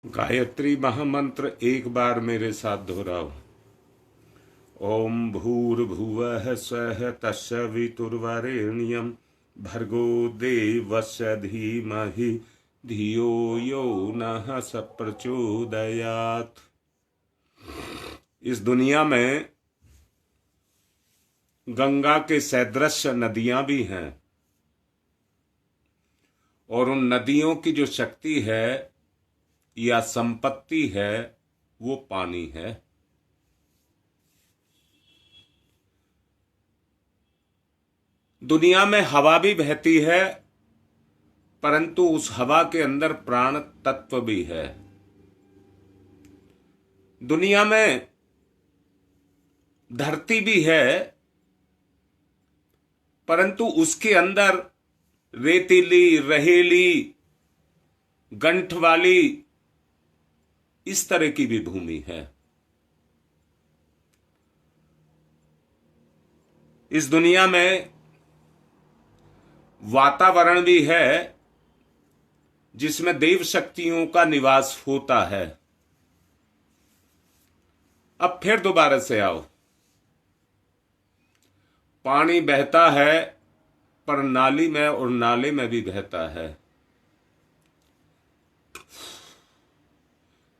गायत्री महामंत्र एक बार मेरे साथ दोहराओ। ओम भूर्भुवः स्वः तत्सवितुर्वरेण्यं भर्गो देवस्य धीमहि धियो यो नः स प्रचोदयात्। इस दुनिया में गंगा के सदृश नदियां भी हैं और उन नदियों की जो शक्ति है या संपत्ति है वो पानी है। दुनिया में हवा भी बहती है, परंतु उस हवा के अंदर प्राण तत्व भी है। दुनिया में धरती भी है, परंतु उसके अंदर रेतीली, रहेली, गंठ वाली इस तरह की भी भूमि है। इस दुनिया में वातावरण भी है जिसमें देव शक्तियों का निवास होता है। अब फिर दोबारा से आओ। पानी बहता है पर नाली में और नाले में भी बहता है,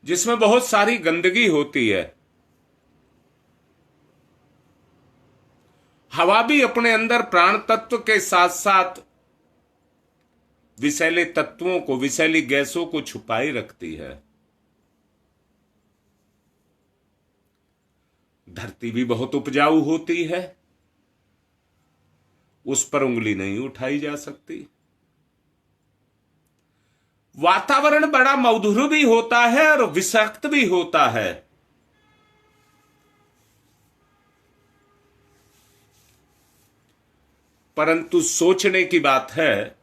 जिसमें बहुत सारी गंदगी होती है। हवा भी अपने अंदर प्राण तत्व के साथ साथ विषैले तत्वों को, विषैली गैसों को छुपाई रखती है। धरती भी बहुत उपजाऊ होती है, उस पर उंगली नहीं उठाई जा सकती। वातावरण बड़ा मधुर भी होता है और विषाक्त भी होता है। परंतु सोचने की बात है,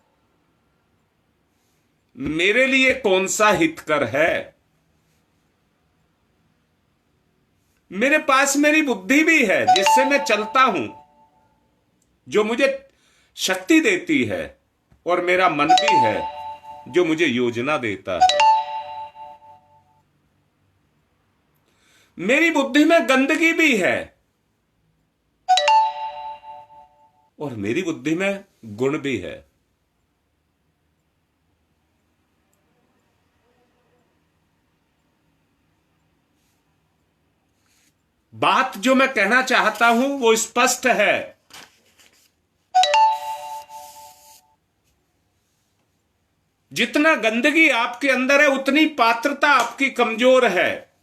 मेरे लिए कौन सा हितकर है। मेरे पास मेरी बुद्धि भी है जिससे मैं चलता हूं, जो मुझे शक्ति देती है, और मेरा मन भी है जो मुझे योजना देता है। मेरी बुद्धि में गंदगी भी है और मेरी बुद्धि में गुण भी है। बात जो मैं कहना चाहता हूं वो स्पष्ट है। जितना गंदगी आपके अंदर है उतनी पात्रता आपकी कमजोर है,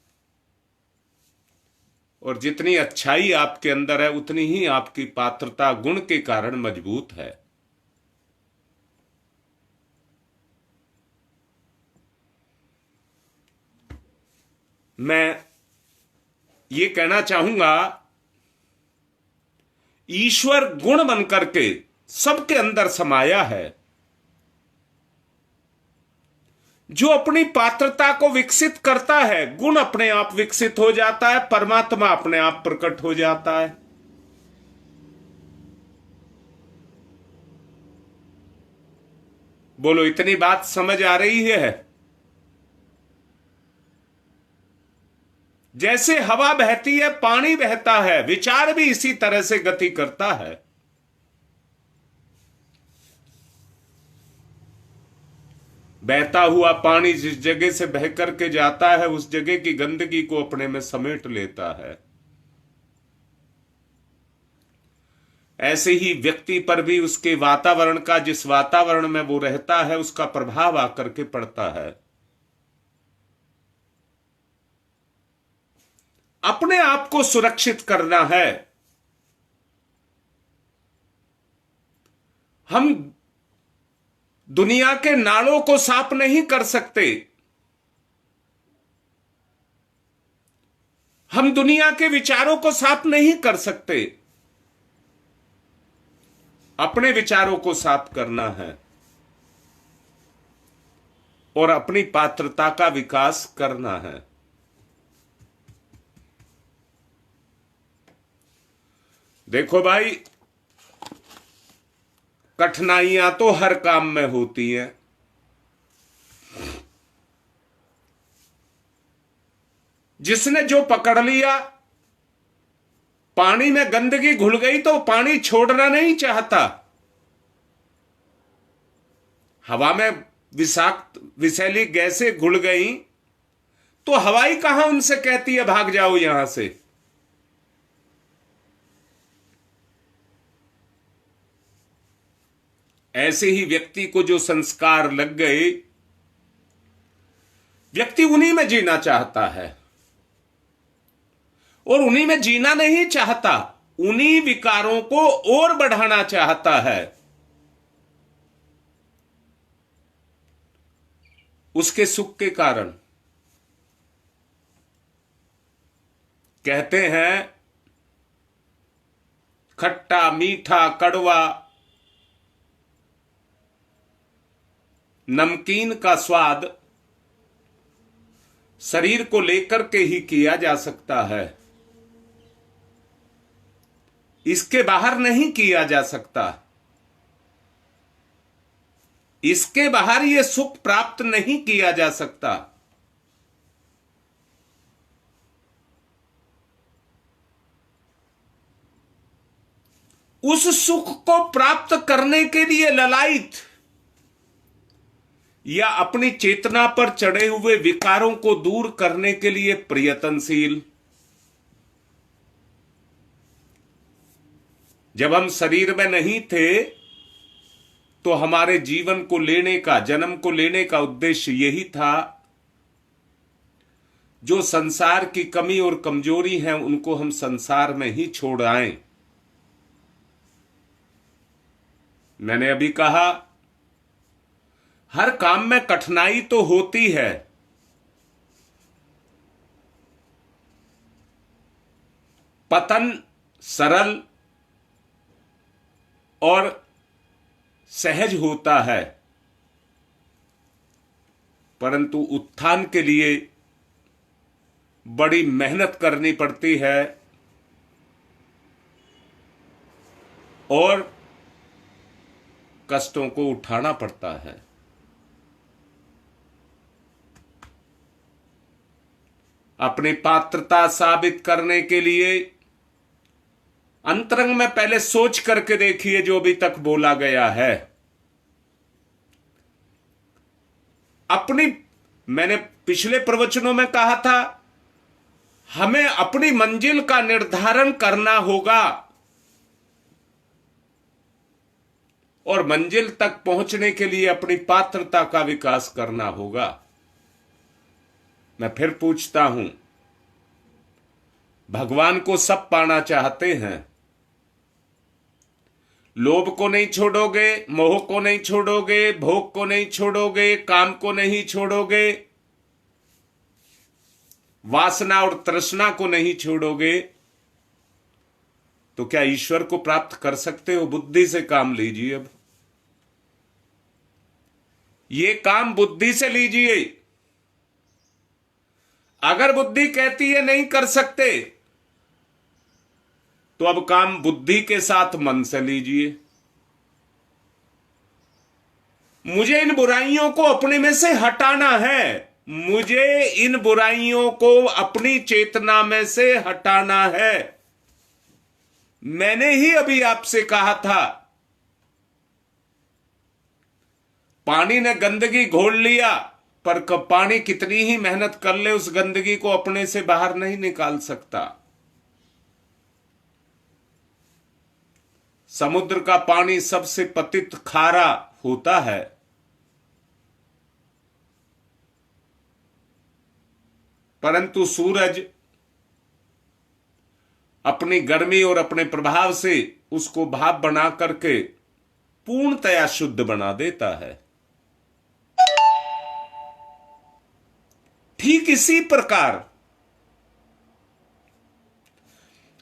और जितनी अच्छाई आपके अंदर है उतनी ही आपकी पात्रता गुण के कारण मजबूत है। मैं ये कहना चाहूंगा, ईश्वर गुण बनकर के सबके अंदर समाया है। जो अपनी पात्रता को विकसित करता है, गुण अपने आप विकसित हो जाता है, परमात्मा अपने आप प्रकट हो जाता है। बोलो, इतनी बात समझ आ रही है? जैसे हवा बहती है, पानी बहता है, विचार भी इसी तरह से गति करता है। बहता हुआ पानी जिस जगह से बह करके जाता है उस जगह की गंदगी को अपने में समेट लेता है। ऐसे ही व्यक्ति पर भी उसके वातावरण का, जिस वातावरण में वो रहता है, उसका प्रभाव आकर के पड़ता है। अपने आप को सुरक्षित करना है। हम दुनिया के नालों को साफ नहीं कर सकते, हम दुनिया के विचारों को साफ नहीं कर सकते। अपने विचारों को साफ करना है और अपनी पात्रता का विकास करना है। देखो भाई, कठिनाइयां तो हर काम में होती हैं, जिसने जो पकड़ लिया, पानी में गंदगी घुल गई तो पानी छोड़ना नहीं चाहता। हवा में विषाक्त विषैली गैसें घुल गई तो हवाई कहां उनसे कहती है भाग जाओ यहां से। ऐसे ही व्यक्ति को जो संस्कार लग गए, व्यक्ति उन्हीं में जीना चाहता है और उन्हीं में जीना नहीं चाहता, उन्हीं विकारों को और बढ़ाना चाहता है। उसके सुख के कारण कहते हैं खट्टा मीठा कड़वा नमकीन का स्वाद शरीर को लेकर के ही किया जा सकता है, इसके बाहर नहीं किया जा सकता। इसके बाहर यह सुख प्राप्त नहीं किया जा सकता। उस सुख को प्राप्त करने के लिए ललायित या अपनी चेतना पर चढ़े हुए विकारों को दूर करने के लिए प्रयत्नशील। जब हम शरीर में नहीं थे तो हमारे जीवन को लेने का, जन्म को लेने का उद्देश्य यही था, जो संसार की कमी और कमजोरी है उनको हम संसार में ही छोड़ आए। मैंने अभी कहा हर काम में कठिनाई तो होती है, पतन सरल और सहज होता है, परंतु उत्थान के लिए बड़ी मेहनत करनी पड़ती है और कष्टों को उठाना पड़ता है। अपनी पात्रता साबित करने के लिए अंतरंग में पहले सोच करके देखिए जो अभी तक बोला गया है। मैंने पिछले प्रवचनों में कहा था, हमें अपनी मंजिल का निर्धारण करना होगा और मंजिल तक पहुंचने के लिए अपनी पात्रता का विकास करना होगा। मैं फिर पूछता हूं, भगवान को सब पाना चाहते हैं, लोभ को नहीं छोड़ोगे, मोह को नहीं छोड़ोगे, भोग को नहीं छोड़ोगे, काम को नहीं छोड़ोगे, वासना और तृष्णा को नहीं छोड़ोगे, तो क्या ईश्वर को प्राप्त कर सकते हो? बुद्धि से काम लीजिए। अब ये काम बुद्धि से लीजिए। अगर बुद्धि कहती है नहीं कर सकते, तो अब काम बुद्धि के साथ मन से लीजिए। मुझे इन बुराइयों को अपने में से हटाना है, मुझे इन बुराइयों को अपनी चेतना में से हटाना है। मैंने ही अभी आपसे कहा था, पानी ने गंदगी घोल लिया, पर पानी कितनी ही मेहनत कर ले उस गंदगी को अपने से बाहर नहीं निकाल सकता। समुद्र का पानी सबसे पतित खारा होता है, परंतु सूरज अपनी गर्मी और अपने प्रभाव से उसको भाप बना करके पूर्णतया शुद्ध बना देता है। ठीक इसी प्रकार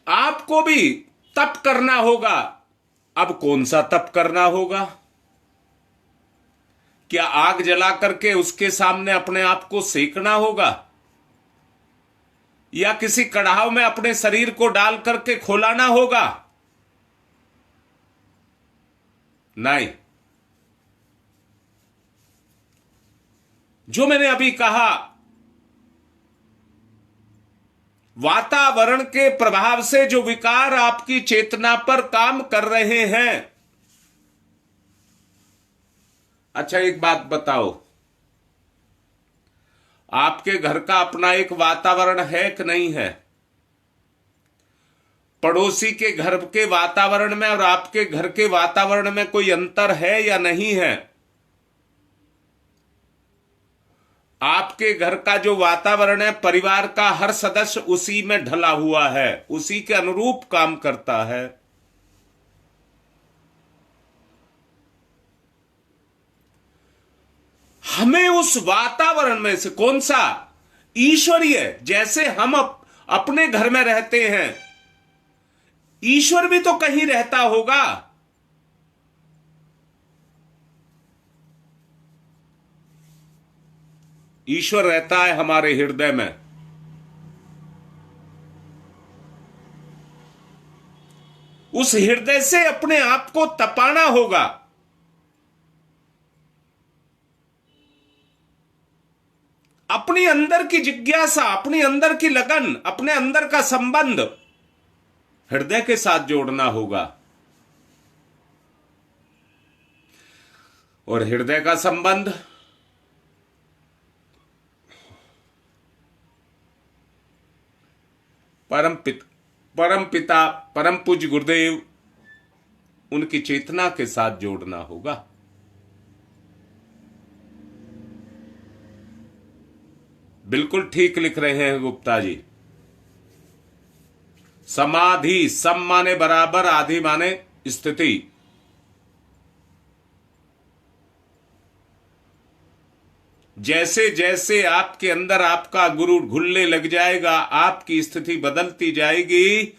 आपको भी तप करना होगा। अब कौन सा तप करना होगा? क्या आग जला करके उसके सामने अपने आप को सेकना होगा, या किसी कड़ाह में अपने शरीर को डाल करके खौलाना होगा? नहीं। जो मैंने अभी कहा, वातावरण के प्रभाव से जो विकार आपकी चेतना पर काम कर रहे हैं। अच्छा, एक बात बताओ, आपके घर का अपना एक वातावरण है कि नहीं है? पड़ोसी के घर के वातावरण में और आपके घर के वातावरण में कोई अंतर है या नहीं है? आपके घर का जो वातावरण है, परिवार का हर सदस्य उसी में ढला हुआ है, उसी के अनुरूप काम करता है। हमें उस वातावरण में से कौन सा ईश्वरीय, जैसे हम अपने घर में रहते हैं, ईश्वर भी तो कहीं रहता होगा। ईश्वर रहता है हमारे हृदय में। उस हृदय से अपने आप को तपाना होगा। अपनी अंदर की जिज्ञासा, अपनी अंदर की लगन, अपने अंदर का संबंध हृदय के साथ जोड़ना होगा। और हृदय का संबंध परम पिता परम पूज्य गुरुदेव, उनकी चेतना के साथ जोड़ना होगा। बिल्कुल ठीक लिख रहे हैं गुप्ता जी। समाधि, सम माने बराबर, आधि माने स्थिति। जैसे जैसे आपके अंदर आपका गुरु घुलने लग जाएगा, आपकी स्थिति बदलती जाएगी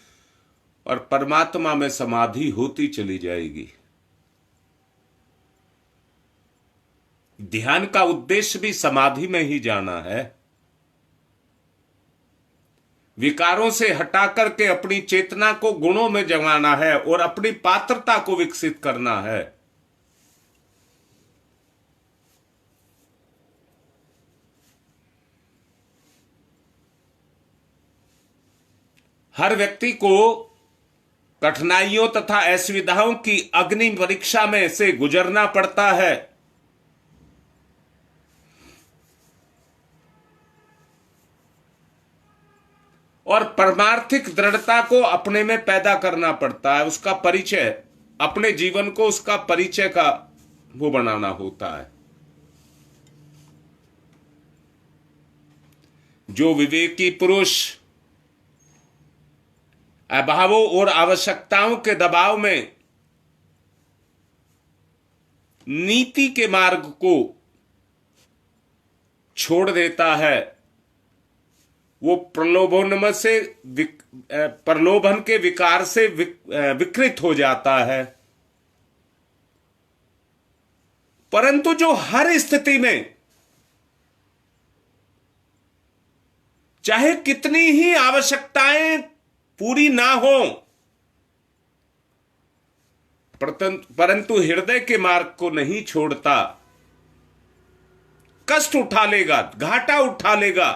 और परमात्मा में समाधि होती चली जाएगी। ध्यान का उद्देश्य भी समाधि में ही जाना है। विकारों से हटा करके अपनी चेतना को गुणों में जमाना है और अपनी पात्रता को विकसित करना है। हर व्यक्ति को कठिनाइयों तथा असुविधाओं की अग्नि परीक्षा में से गुजरना पड़ता है। और परमार्थिक दृढ़ता को अपने में पैदा करना पड़ता है। उसका परिचय, अपने जीवन को उसका परिचय का वो बनाना होता है। जो विवेकी पुरुष अभावों और आवश्यकताओं के दबाव में नीति के मार्ग को छोड़ देता है, वो प्रलोभन के विकार से विकृत हो जाता है। परंतु जो हर स्थिति में, चाहे कितनी ही आवश्यकताएं पूरी ना हो, परंतु हृदय के मार्ग को नहीं छोड़ता, कष्ट उठा लेगा, घाटा उठा लेगा,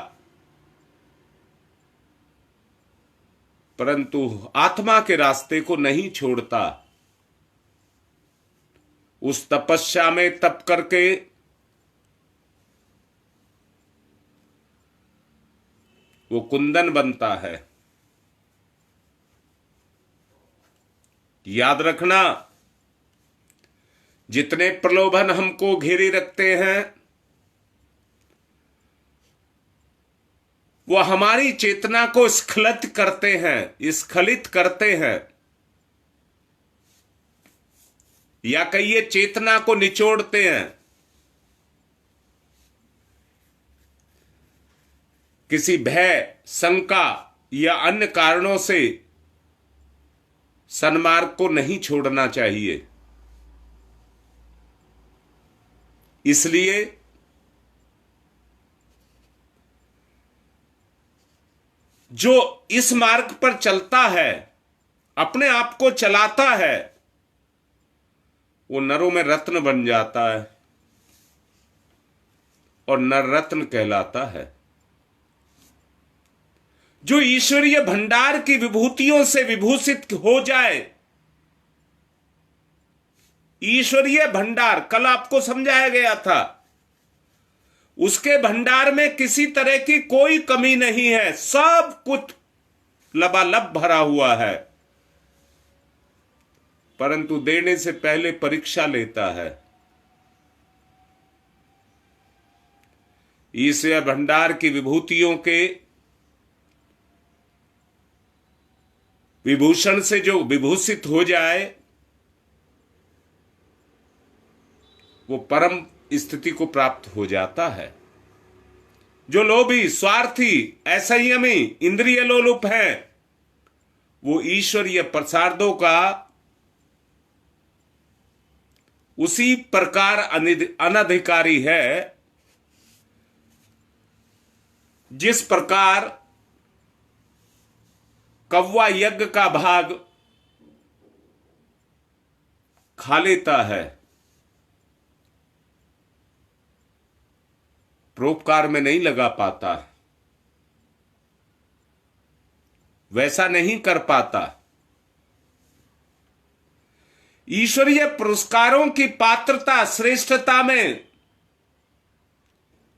परंतु आत्मा के रास्ते को नहीं छोड़ता। उस तपस्या में तप करके वो कुंदन बनता है। याद रखना, जितने प्रलोभन हमको घेरे रखते हैं, वो हमारी चेतना को स्खलित करते हैं, या कहिए चेतना को निचोड़ते हैं। किसी भय, शंका या अन्य कारणों से सन्मार्ग को नहीं छोड़ना चाहिए। इसलिए जो इस मार्ग पर चलता है, अपने आप को चलाता है, वो नरों में रत्न बन जाता है और नर रत्न कहलाता है। जो ईश्वरीय भंडार की विभूतियों से विभूषित हो जाए। ईश्वरीय भंडार कल आपको समझाया गया था, उसके भंडार में किसी तरह की कोई कमी नहीं है, सब कुछ लबालब भरा हुआ है, परंतु देने से पहले परीक्षा लेता है। ईश्वरीय भंडार की विभूतियों के विभूषण से जो विभूषित हो जाए, वो परम स्थिति को प्राप्त हो जाता है। जो लोभी, स्वार्थी, असंयमी, इंद्रिय लोलुप हैं, वो ईश्वरीय प्रसादों का उसी प्रकार अनधिकारी है जिस प्रकार कौवा यज्ञ का भाग खा लेता है, परोपकार में नहीं लगा पाता, वैसा नहीं कर पाता। ईश्वरीय पुरस्कारों की पात्रता, श्रेष्ठता में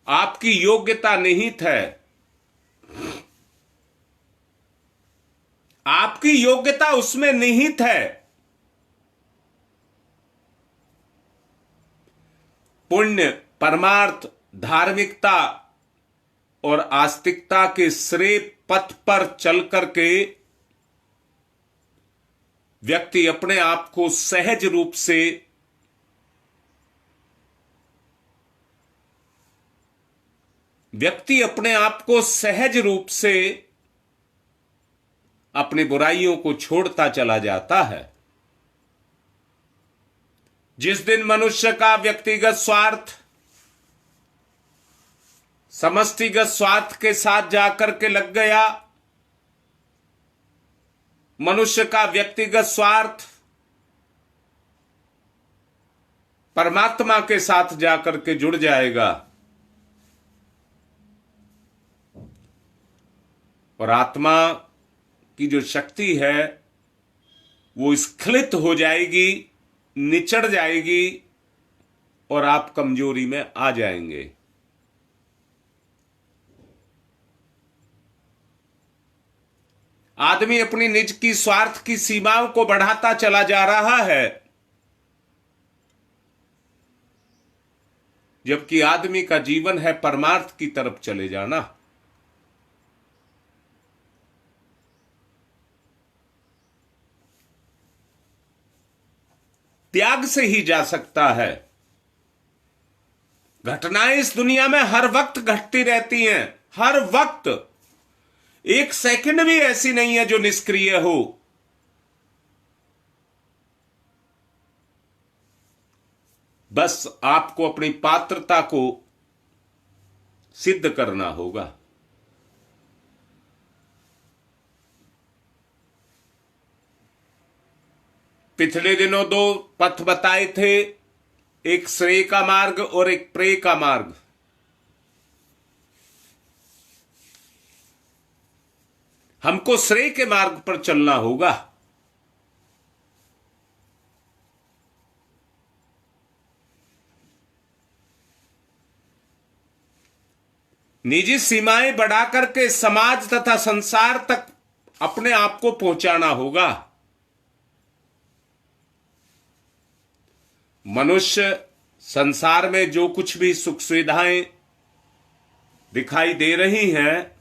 आपकी योग्यता निहित है। आपकी योग्यता उसमें निहित है। पुण्य, परमार्थ, धार्मिकता और आस्तिकता के श्रेय पथ पर चल करके व्यक्ति अपने आप को सहज रूप से अपनी बुराइयों को छोड़ता चला जाता है। जिस दिन मनुष्य का व्यक्तिगत स्वार्थ समष्टिगत स्वार्थ के साथ जाकर के लग गया, मनुष्य का व्यक्तिगत स्वार्थ परमात्मा के साथ जाकर के जुड़ जाएगा और आत्मा की जो शक्ति है वो स्खलित हो जाएगी, निचड़ जाएगी और आप कमजोरी में आ जाएंगे। आदमी अपनी निज की स्वार्थ की सीमाओं को बढ़ाता चला जा रहा है, जबकि आदमी का जीवन है परमार्थ की तरफ चले जाना। त्याग से ही जा सकता है। घटनाएं इस दुनिया में हर वक्त घटती रहती हैं, हर वक्त। एक सेकंड भी ऐसी नहीं है जो निष्क्रिय हो। बस आपको अपनी पात्रता को सिद्ध करना होगा। पिछले दिनों 2 पथ बताए थे, एक श्रेय का मार्ग और एक प्रेय का मार्ग। हमको श्रेय के मार्ग पर चलना होगा। निजी सीमाएं बढ़ा करके समाज तथा संसार तक अपने आप को पहुंचाना होगा। मनुष्य संसार में जो कुछ भी सुख सुविधाएं दिखाई दे रही हैं,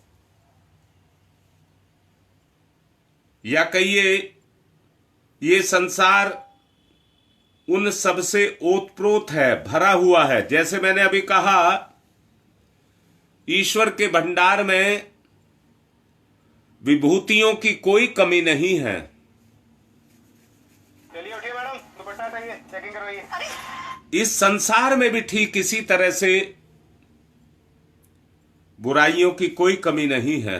या कहिए ये संसार उन सब से ओतप्रोत है, भरा हुआ है। जैसे मैंने अभी कहा, ईश्वर के भंडार में विभूतियों की कोई कमी नहीं है। चलिए उठिए मैडम, दुपट्टा हटाइए, चेकिंग करवाइए। इस संसार में भी ठीक इसी तरह से बुराइयों की कोई कमी नहीं है।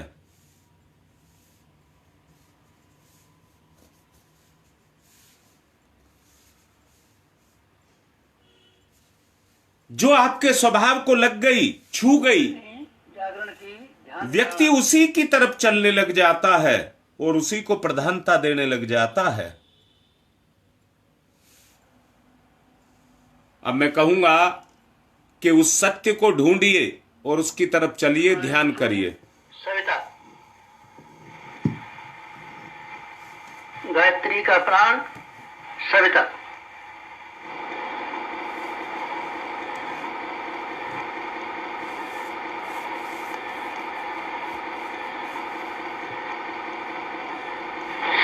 जो आपके स्वभाव को लग गई, छू गई, जागरण की व्यक्ति उसी की तरफ चलने लग जाता है और उसी को प्रधानता देने लग जाता है। अब मैं कहूंगा कि उस सत्य को ढूंढिए और उसकी तरफ चलिए, ध्यान करिए। सविता, गायत्री का प्राण सविता।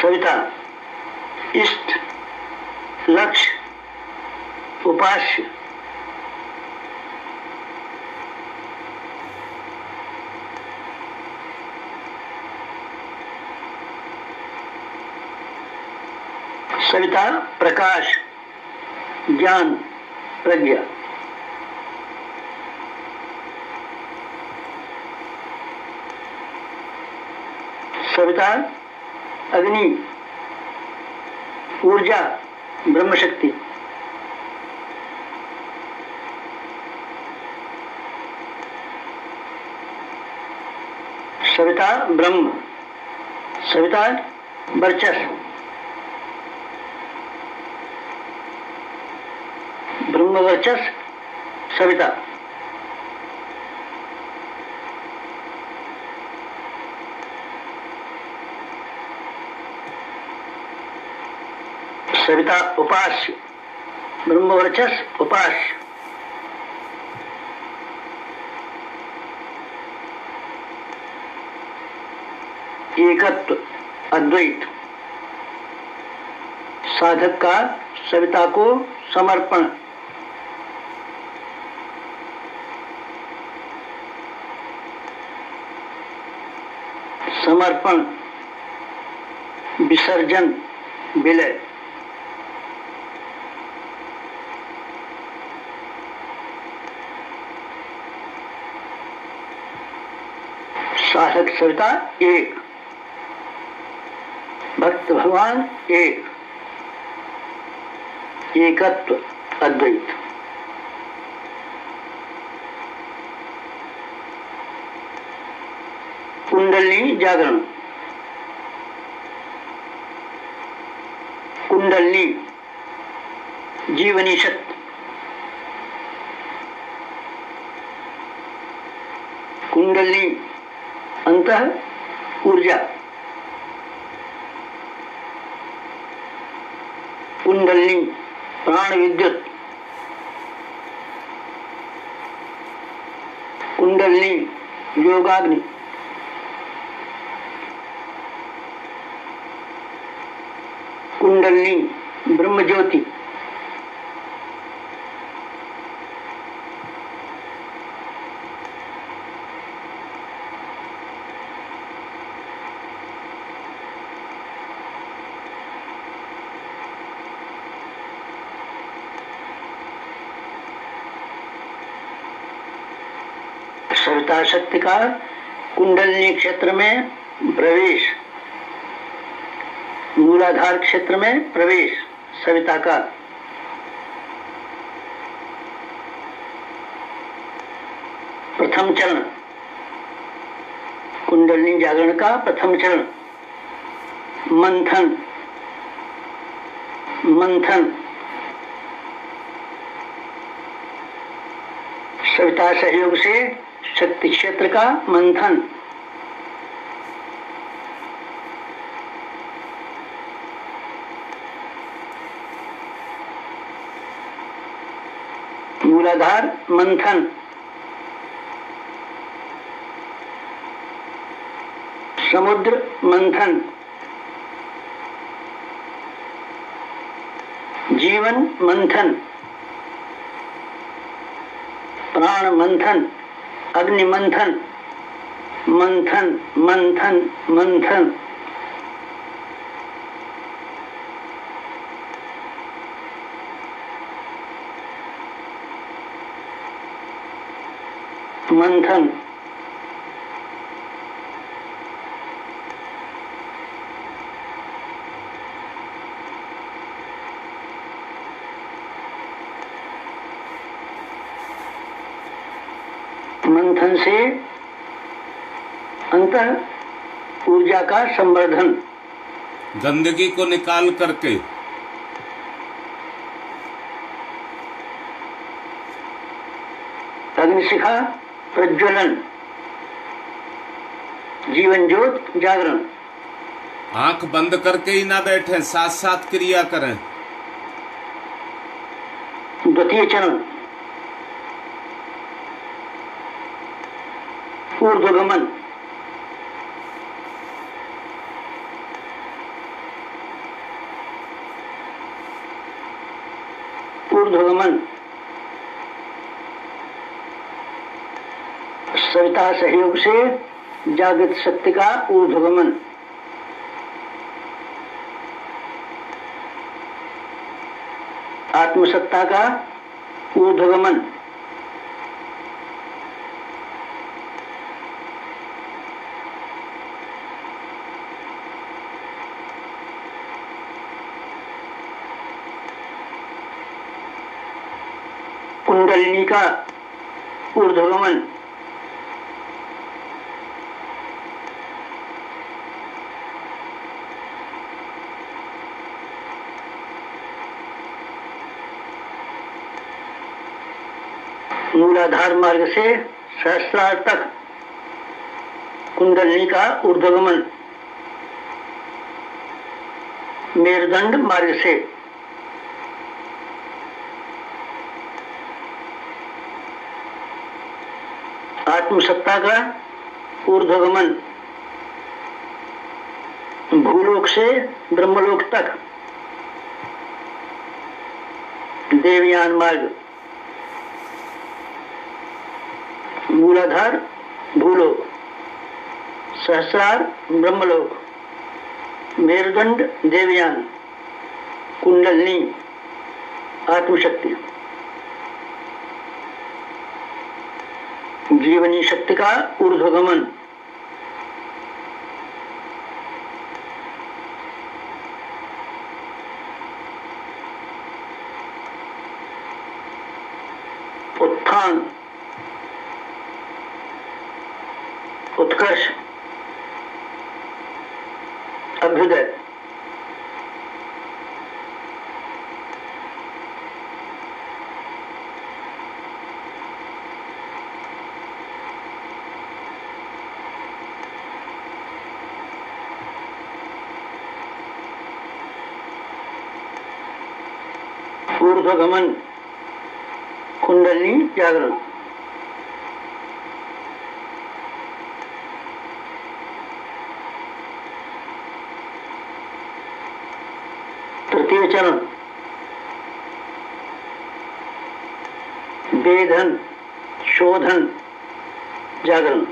सविता इष्ट, लक्ष्य, उपास्य, सविता प्रकाश, ज्ञान, प्रज्ञा। सविता अग्नि, ऊर्जा, ब्रह्मशक्ति। सविता ब्रह्म, सविता वर्चस्व, ब्रह्म वर्चस्व सविता। सविता उपास्य, ब्रह्म वर्चस्व उपास्य। एकत्व, अद्वैत। साधक का सविता को समर्पण। समर्पण, विसर्जन, विलय। साधक सविता एक, भक्त भगवान एक, एकत्व, अद्वैत। कुंडलिनी जागरण। कुंडलिनी जीवनी शक्ति। कुंडलिनी अंतः ऊर्जा। कुंडलिनी प्राण विद्युत। कुंडलिनी योगाग्नि। कुंडलिनी ब्रह्म ज्योति। सविता शक्ति का कुंडलिनी क्षेत्र में प्रवेश, मूलाधार क्षेत्र में प्रवेश। सविता का प्रथम चरण, कुंडलिनी जागरण का प्रथम चरण। मंथन, मंथन। सविता सहयोग से शक्ति क्षेत्र का मंथन। मूलाधार मंथन। समुद्र मंथन। जीवन मंथन। प्राण मंथन। अग्नि मंथन। मंथन, मंथन, मंथन। मंथन। मंथन से अंतः ऊर्जा का संवर्धन। गंदगी को निकाल करके अग्निशिखा प्रज्वलन, जीवन ज्योत जागरण। आंख बंद करके ही ना बैठे, साथ साथ क्रिया करें। द्वितीय चरण ऊर्ध्वगमन, ऊर्ध्वगमन। सविता सहयोग से जागृत शक्ति का ऊर्ध्वगमन। आत्मसत्ता का ऊर्ध्वगमन। कुंडलिनी का ऊर्ध्वगमन। मूलाधार मार्ग से सहस्रार तक कुंडलिनी का ऊर्ध्वगमन। मेरुदंड मार्ग से आत्मसत्ता का ऊर्ध्वगमन। भूलोक से ब्रह्मलोक तक देवयान मार्ग। मूलाधार भूलोक, सहस्रार ब्रह्मलोक, मेरुदंड देवयान, कुंडलिनी आत्मशक्ति। जीवनी शक्ति का ऊर्ध्वगमन। उत्थान, उत्कर्ष, अभ्युदय। ऊर्ध्वगमन, कुंडलिनी जागरण। तृतीय चरण वेधन, शोधन, जागरण।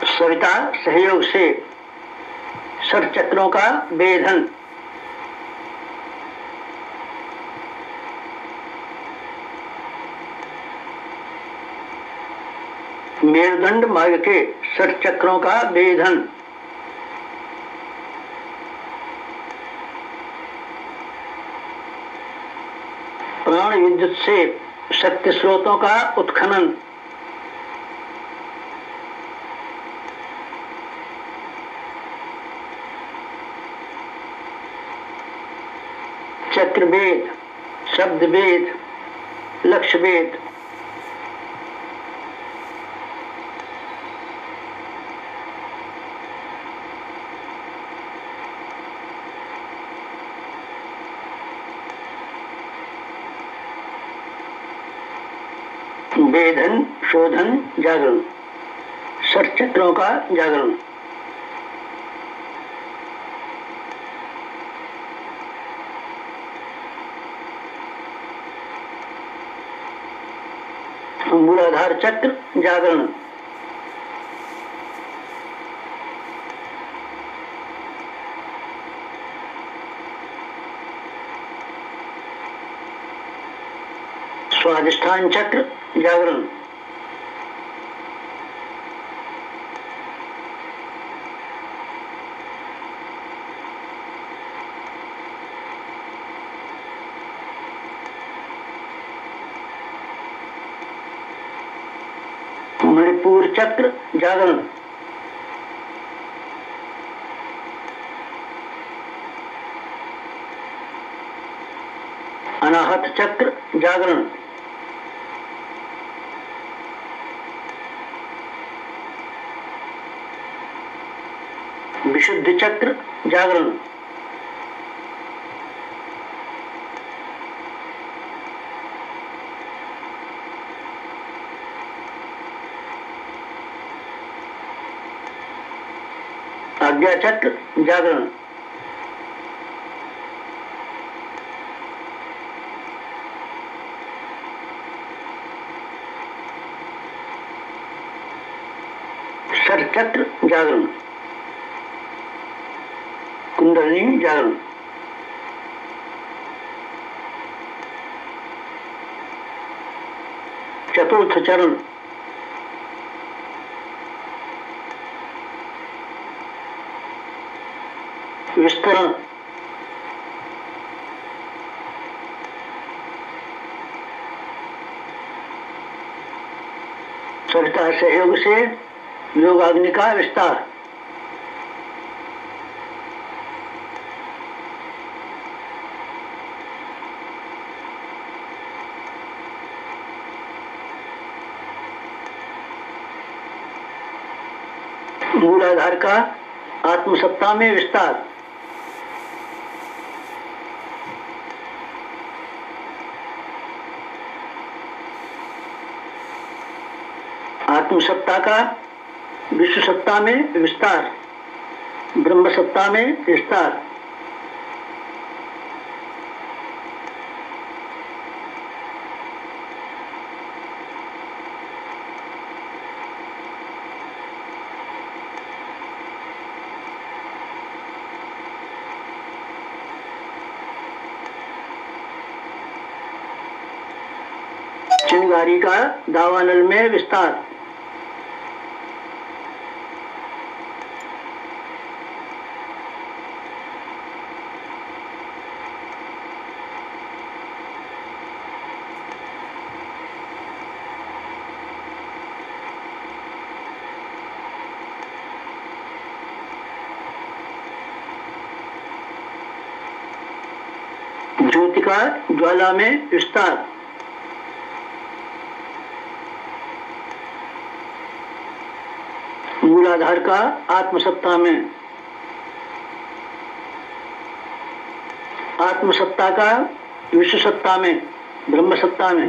सविता सहयोग से षट चक्रों का वेधन। मेरुदंड मार्ग के षट चक्रों का वेधन। प्राण विद्युत से शक्ति स्रोतों का उत्खनन। चक्रवेद, शब्दवेद, लक्ष्यवेद। वेधन, शोधन, जागरण। षट चक्रों का जागरण। मूलाधार चक्र जागरण। स्वादिष्ठान चक्र जागरण। मणिपुर चक्र जागरण, अनाहत चक्र जागरण, विशुद्ध चक्र जागरण, आज्ञा चक्र जागरण, सर चक्र जागरण, कुंडलिनी जागरण, चतुर्थ चरण, विस्तरण, सविता सहयोग से योगाग्नि का विस्तार, मूलाधार का आत्मसत्ता में विस्तार, आत्मसत्ता का विश्व सत्ता में विस्तार, ब्रह्म सत्ता में विस्तार, चिंगारी का दावानल में विस्तार, ज्योति का ज्वाला में विस्तार, मूलाधार का आत्मसत्ता में, आत्मसत्ता का विश्व सत्ता में, ब्रह्म सत्ता में,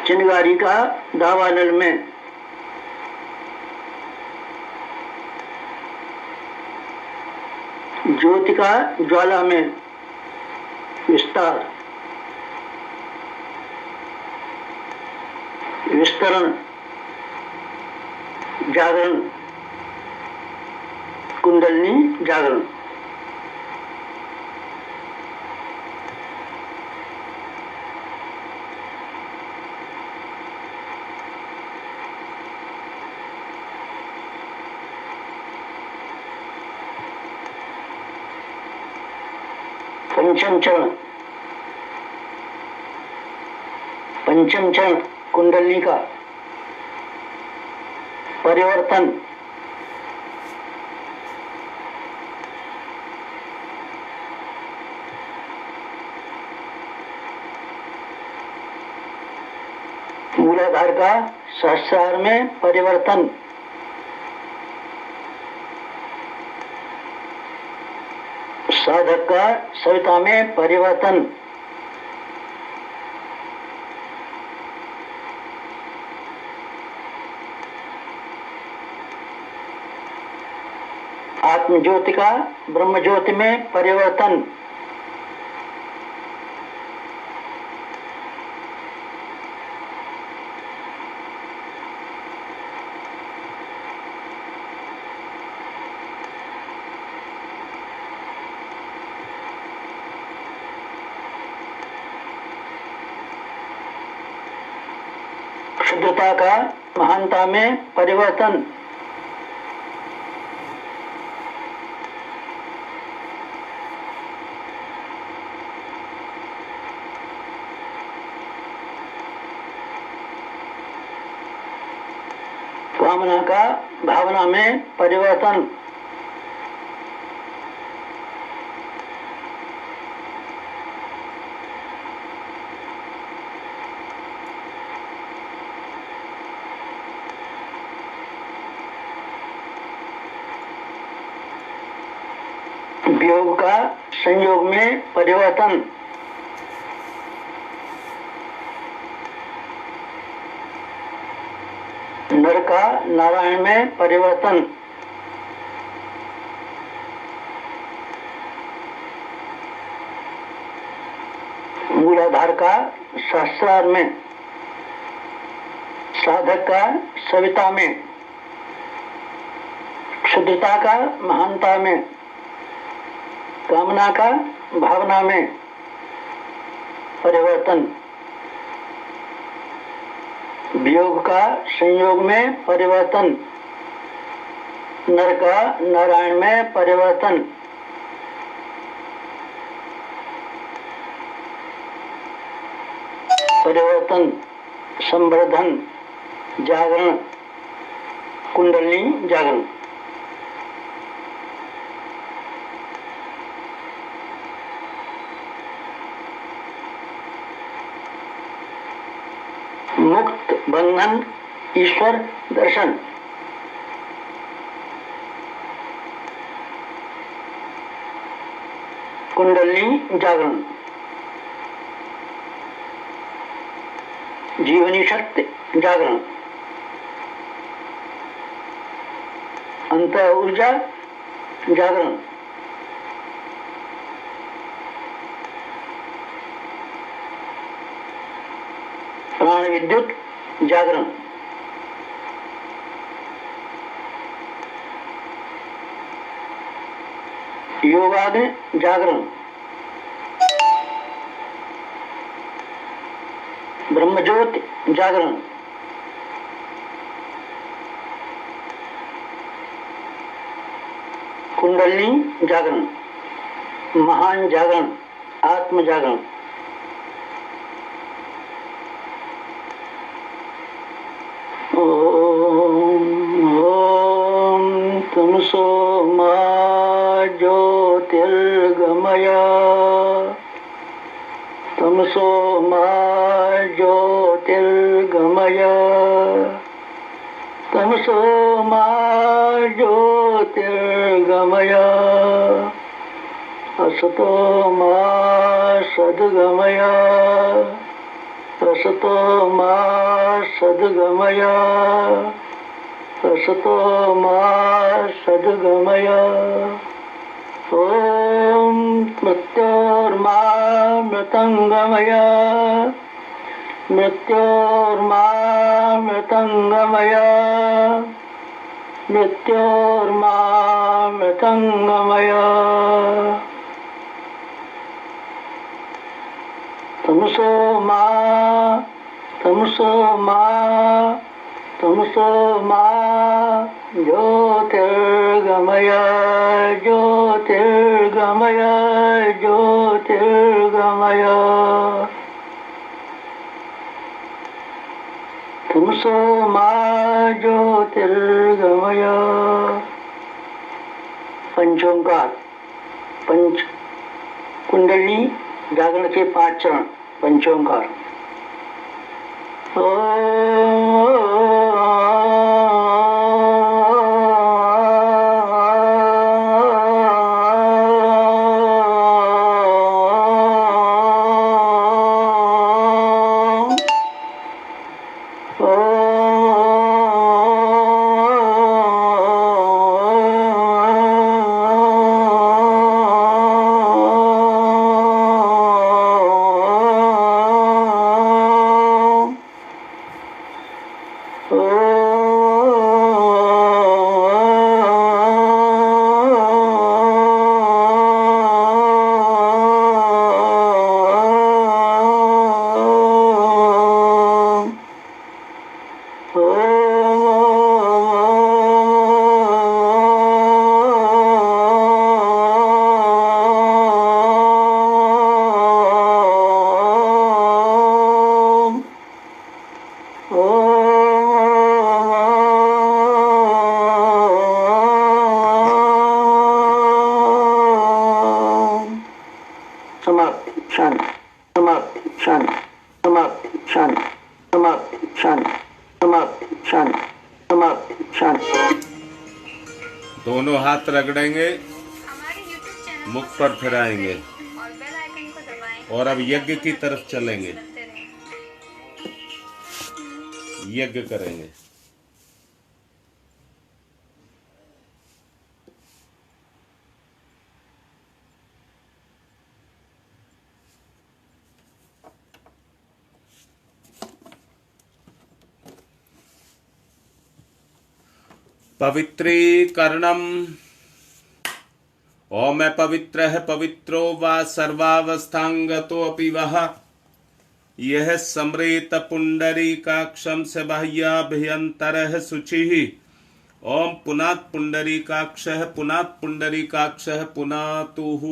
चिंगारी का दावानल में, ज्योति का ज्वाला में विस्तार, विस्तरण, जागरण, कुंडलिनी जागरण, पंचम चरण, पंचम चरण कुंडलिनी का परिवर्तन, मूलाधार का सहस्रार में परिवर्तन, साधक का सविता में परिवर्तन, आत्म ज्योति का ब्रह्म ज्योति में परिवर्तन, शुद्धता का महानता में परिवर्तन, कामना का भावना में परिवर्तन। वियोग का संयोग में परिवर्तन। नर का नारायण में परिवर्तन। मूलाधार का सहस्रार में, साधक का सविता में, क्षुद्रता का महानता में, कामना का भावना में परिवर्तन। वियोग का संयोग में परिवर्तन। नर का नारायण में परिवर्तन। परिवर्तन, संवर्धन, जागरण, कुंडलिनी जागरण। मुक्त बंधन, ईश्वर दर्शन। कुंडलिनी जागरण, जीवनी शक्ति जागरण, अंत ऊर्जा जागरण। प्राण विद्युत जागरण। योगाग्नि जागरण। ब्रह्मज्योति जागरण। कुंडलिनी जागरण, महान जागरण, आत्म जागरण। ओम तमसो मा ज्योतिर्गमय, तमसो मा ज्योतिर्गमय, तमसो मा ज्योतिर्गमय, असतो मा सद्गमय, असतो मा सद्गमय, असतो मा सद्गमय। ओम मृत्योर्मा मृतंगमय, मृत्योर्मा मृतंगमय, मृत्योर्मा मृतंगमय। तमसो मा, तमसो मा, तमसो मा ज्योतिर्गमय, ज्योतिर्गमय, ज्योतिर्गमय। तमसो मा ज्योतिर्गमय। पंचोंकार, पंच कुंडली जागरण के 5 चरण। पंचोंकार। हाथ रगड़ेंगे, हमारे YouTube चैनल मुख पर फिराएंगे और बेल आइकन को दबाएं। और अब यज्ञ की तरफ चलेंगे, बनते रहें। यज्ञ करेंगे। पवित्रीकरणम। ओम मैं पवित्र है पवित्रो वा सर्वावस्थांगतो अपि वह यह समृत पुंडरीकाक्षम से बाह्याभ्यंतर शुचि। ओम पुनात् पुंडरीकाक्षः पुनात् पुंडरीकाक्षः पुनातुः।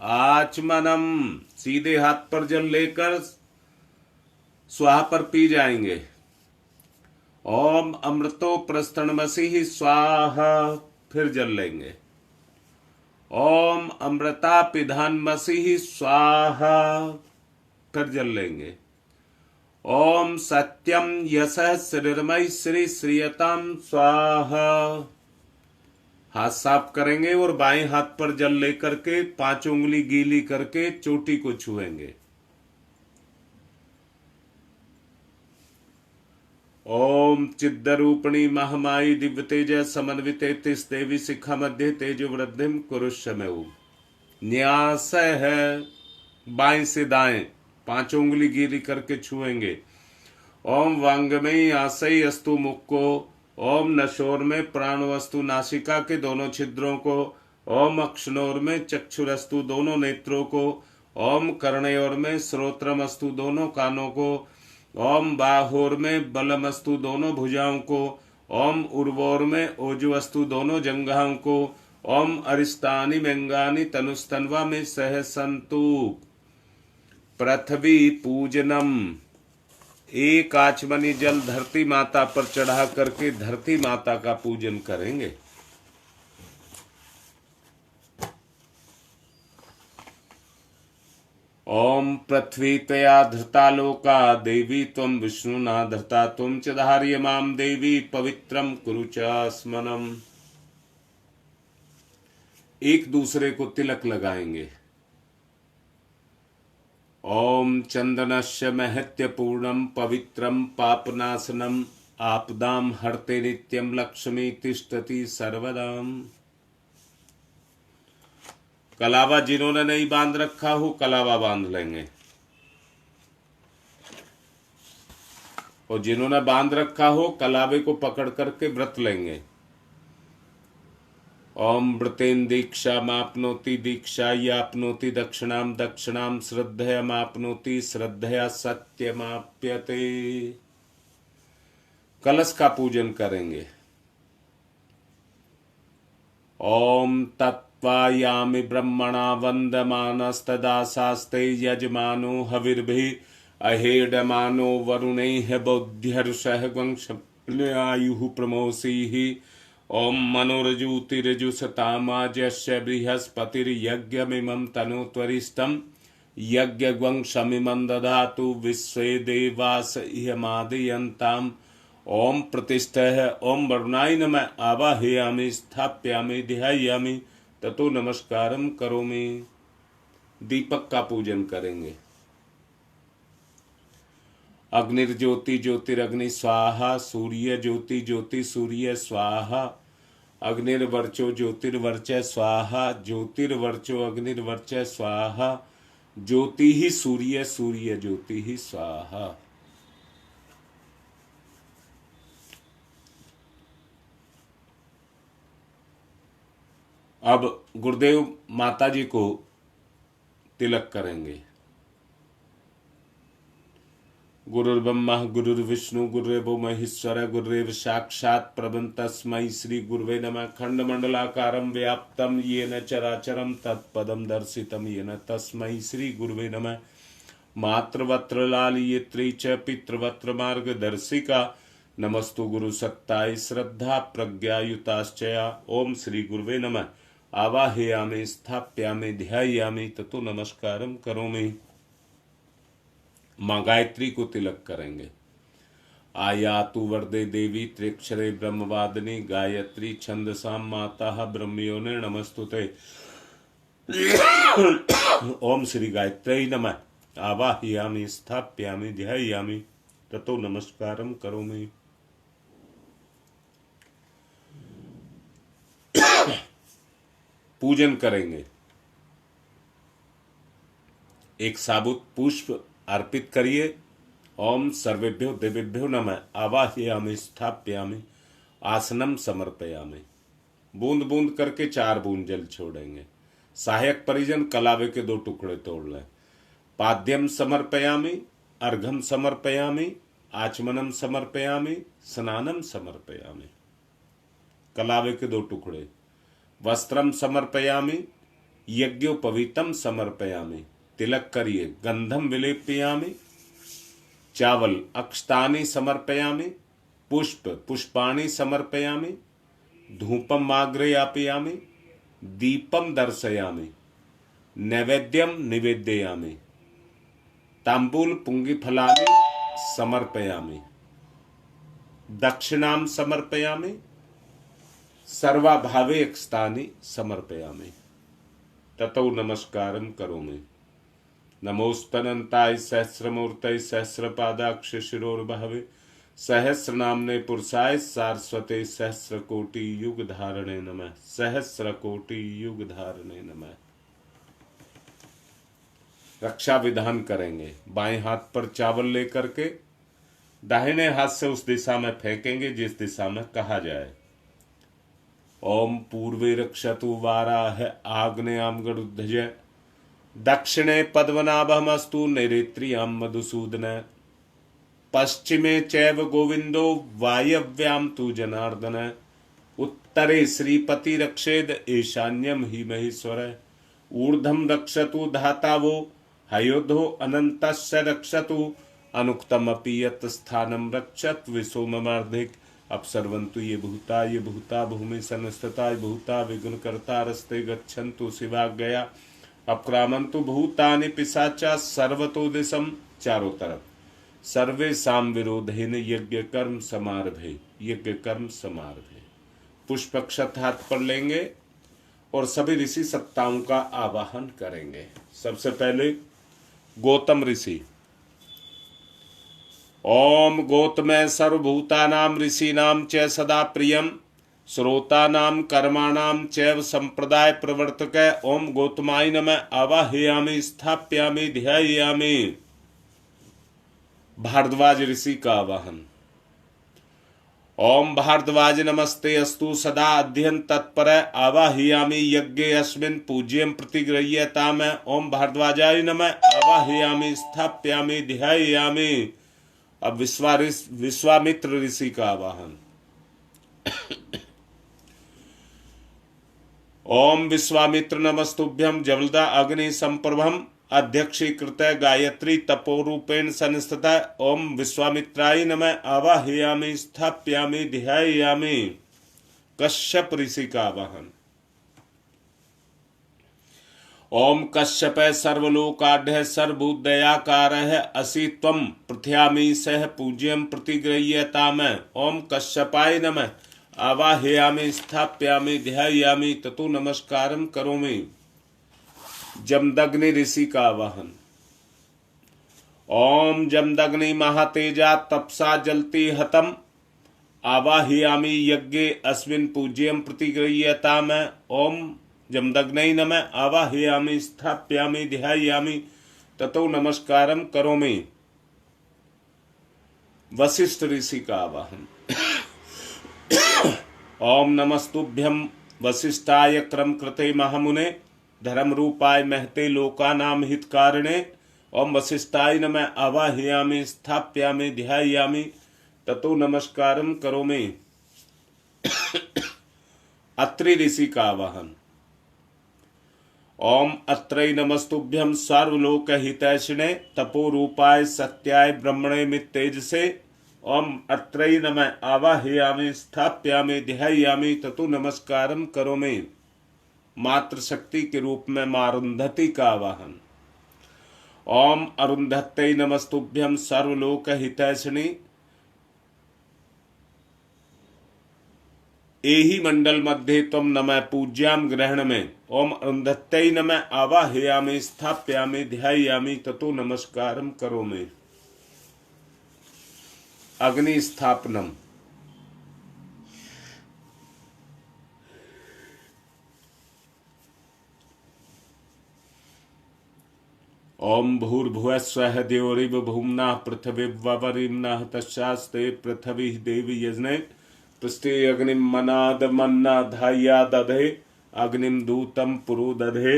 आचमनम। सीधे हाथ पर जल लेकर स्वाहा पर पी जाएंगे। ओम अमृतो प्रस्तनमसि स्वाहा। फिर जल लेंगे। ओम अमृता पिधानमसि स्वाहा। फिर जल लेंगे। ओम सत्यम यशः श्रीरमय श्री श्रीयताम स्वाहा। हाथ साफ करेंगे और बाएं हाथ पर जल लेकर के 5 उंगली गीली करके चोटी को छुएंगे। ओम चिद्रूपिणी महामाई दिव्य तेज समन्विते तिस देवी शिखा मध्य तेजो वृद्धिम कुरुष्यमेव। न्यास है बाएं से दाएं 5 उंगली गीली करके छुएंगे। ओम वांगमयी आशय अस्तु मुख को। ओम नशोर में प्राण वस्तु नासिका के दोनों छिद्रों को। ओम अक्षनोर में चक्षुरस्तु दोनों नेत्रों को। ओम कर्णयोर में श्रोत्रमस्तु दोनों कानों को। ओम बाहोर में बलमस्तु दोनों भुजाओं को। ओम उर्वोर में ओजुवस्तु दोनों जंघाओं को। ओम अरिष्टानि मेंगानि तनुस्तन्वा में सहसंतु। पृथ्वी पूजनम। एक आचमनी जल धरती माता पर चढ़ा करके धरती माता का पूजन करेंगे। ओम पृथ्वी तया धृता लोका देवी त्वं विष्णुना धृता त्वं च धार्य माम देवी पवित्रम कुरु च स्मनम। एक दूसरे को तिलक लगाएंगे। ओम चंदनस्य महत्य पूर्णम पवित्रम पापनाशनम आपदाम हरते नित्यम लक्ष्मी तिष्ठति सर्वदाम। कलावा जिन्होंने नहीं बांध रखा हो कलावा बांध लेंगे और जिन्होंने बांध रखा हो कलावे को पकड़ करके व्रत लेंगे। ओम व्रतेन दीक्षा मापनोति दीक्षा यापनोति दक्षिणाम दक्षिणाम श्रद्धया मापनोति श्रद्धया सत्यमाप्यते। कलश का पूजन करेंगे। ओम तत्वायामि ब्रह्मणा वंदमानस्तदा शास्ते यजमानो हविर्भिः अहेडमानो वरुणैः बोध्यर्षः वंशआयुः प्रमोषीः। ओम मनोरजूतिरजुसतामाजस्य बृहस्पतिर्यज्ञमिमं तनोत्वरिष्ठं यज्ञग्वंशमिमं दधातु विश्वे देवास इयमादयन्ताम्। ओम प्रतिष्ठः। ओम वरुणाय नमः आवाहयामि स्थाप्यामि ध्यायामि ततो नमस्कारम करोमि। दीपक का पूजन करेंगे। अग्निर्ज्योति ज्योतिरग्नि स्वाहा। सूर्य ज्योति ज्योति सूर्य स्वाहा। अग्निर्वर्चो ज्योतिर्वर्च स्वाहा। ज्योतिर्वर्चो अग्निर्वर्च स्वाहा। ज्योति ही सूर्य सूर्य ज्योति ही स्वाहा। अब गुरुदेव माता जी को तिलक करेंगे। गुरुर्ब्रह्मा गुरुर्विष्णु गुरुर्देवो महेश्वर गुरुरेव साक्षात् परब्रह्म तस्मै श्री गुरुवे नमः। खंडमंडलाकारं व्याप्तं येन चराचरं तत्पदं दर्शितं येन तस्मै श्री गुरुवे नमः। मातृवत्त्रलालियत्री च पितृवत्त्र मार्गदर्शिका नमस्तु गुरुसत्ताय श्रद्धा प्रज्ञायुताश्चया। ओम श्री गुरुवे नमः। आवाहयामि स्थाप्यामि ध्यायामि ततो नमस्कारम करोमि। माँ गायत्री को तिलक करेंगे। आयातु वरदे देवी त्र्यक्षरे ब्रह्मवादिनी गायत्री छंदसाम माता ब्रह्मयोने नमस्तुते। ओम श्री गायत्री नमः। आवाहयामि स्थाप्यामि ध्यायामि ततो नमस्कारम करोमि। पूजन करेंगे। एक साबुत पुष्प अर्पित करिए। ओम सर्वेभ्यो देवेभ्यो नमः। आवाहयामि स्थाप्यामि आसनम समर्पयामि। बूंद बूंद करके 4 बूंद जल छोड़ेंगे। सहायक परिजन कलावे के 2 टुकड़े तोड़ लें। पाद्यम समर्पयामि, अर्घम समर्पयामि, आचमनम समर्पयामि, स्नानम समर्पयामि। कलावे के 2 टुकड़े। वस्त्रम समर्पयामि, यज्ञोपवीतम समर्पयामि। तिलक करिए। गंधम विलेपयामि। चावल अक्षतानि समर्पयामि। पुष्प पुष्पाणि समर्पयामि। धूपम आग्रयापयामि। दीपम दर्शयामि। नैवेद्यम निवेदयामि। तांबूल पुंगिफलानि समर्पयामि। दक्षिणाम समर्पयामि। सर्वाभावे अक्षतानि समर्पयामि ततो नमस्कारम करोमि। नमोस्तनंताय सहस्रमूर्तये सहस्रपादाक्ष शिरोर्भवे सहस्रनाम्ने पुरुषाय सारस्वते सहस्रकोटि युग धारणे नमः। सहस्रकोटि युग धारणे नमः। रक्षा विधान करेंगे। बाएं हाथ पर चावल लेकर के दाहिने हाथ से उस दिशा में फेंकेंगे जिस दिशा में कहा जाए। ओम पूर्वे रक्षतु वाराह आग्नेयाम गरुध्वज दक्षिणे पद्मनाभमस्तु नैऋत्याम मधुसूदन पश्चिमे चैव गोविंदो वायव्याम तु जनार्दन उत्तरे श्रीपति रक्षेद ईशान्यम ही महेश्वर ऊर्ध्वं रक्षतु धातावो हयोधो अनन्तस्य रक्षतु अनुक्तमपि यत् स्थानं रक्षत विसोममार्धिक अपसर्वन्तु ये भूता भूमि संस्थिता भूता विघ्नकर्ता रस्ते गच्छन्तु शिवाज्ञया अपक्रामन्तु भूतानि पिशाचा सर्वतो दिशम। चारों तरफ सर्वेषां विरोधेन यज्ञ कर्म समारभे। यज्ञ कर्म समारभे। पुष्प अक्षत हाथ पर लेंगे और सभी ऋषि सत्ताओं का आवाहन करेंगे। सबसे पहले गौतम ऋषि। ओम गौतमे सर्वभूतानां ऋषीणां च सदा प्रियम श्रोतानां कर्माणां चैव संप्रदाय प्रवर्तक। ओम गौतमाय नमः। आवाहयामि स्थाप्यामि ध्यायामि। भारद्वाज ऋषि का आवाहन। ओम भारद्वाज नमस्ते अस्तु सदा अध्ययन तत्पर आवाहयामि यज्ञे अस्मिन् पूज्यं प्रतिगृह्यताम। ओम भारद्वाजाय नमः। आवाहयामि स्थाप्यामि ध्यायामि। अब विश्वामित्र ऋषि का आवाहन। ओम विश्वामित्र नमस्तुभ्यं जवलदा अग्नि संप्रभम अध्यक्षीकृत गायत्री तपोरूपेण संस्थिता। ओम विश्वामित्राय नमः। आवाहयामि स्थाप्यामि ध्यायामि। कश्यप ऋषि का आवाहन। ओम कश्यप सर्वलोकाढ्य सर्वभूतदयाकारः असि त्वं पृथ्यामि सह पूज्यं प्रतिगृह्यताम। ओम कश्यपाय नमः। आवाहयामि स्थाप्यामि ध्यायामि ततो नमस्कारं करोमि। जमदग्नि ऋषि का आवाहन। ओम जमदग्नि महातेजा तपसा जलति हतम आवाहयामि यज्ञे अस्मिन् पूज्यं प्रतिगृह्यताम। ओम जमदग्नै नमः। आवाहयामि स्थाप्यामि ध्यायामि ततो नमस्कारं करोमि। वशिष्ठ ऋषि का आवाहन। ओम नमस्तुभ्यं वसिष्ठाय क्रम कृते महामुने धर्म रूपाय महते लोकानां हितकारिणे। ओम वसिष्ठाय नमः। आवाहयामि स्थाप्यामि ध्यायामि ततो नमस्कारं करोमि। अत्रि ऋषि का आवाहन। ओम अत्रै नमस्तुभ्यं सर्वलोकहितैषिणे तपोरूपाय सत्याय ब्रह्मणे मित्तेजसे। ओम अत्रै नमः। आवाहयामि स्थाप्यामि ध्यायामि ततो नमस्कारं करोमि। मातृशक्ति के रूप में मां अरुंधति का आवाहन। ओम अरुंधत्यै नमस्तुभ्यं सर्वलोकहितैषिणे एहि मंडल मध्ये त्वं नमः पूज्याम ग्रहण में। ओम अरुंधत्यै नमः आवाहयामि स्थापयामि ध्यायामि ततो नमस्कारम करोमि। अग्नि स्थापनम। ओम भूर्भुवः स्वः द्यौरिव भूम्ना पृथिवीर्वरिम्नः तस्यास्ते पृथिवी देवी यजने पृष्ठे अग्निम मनाद मन्ना धाया दधे अग्निम दूतम पुरो दधे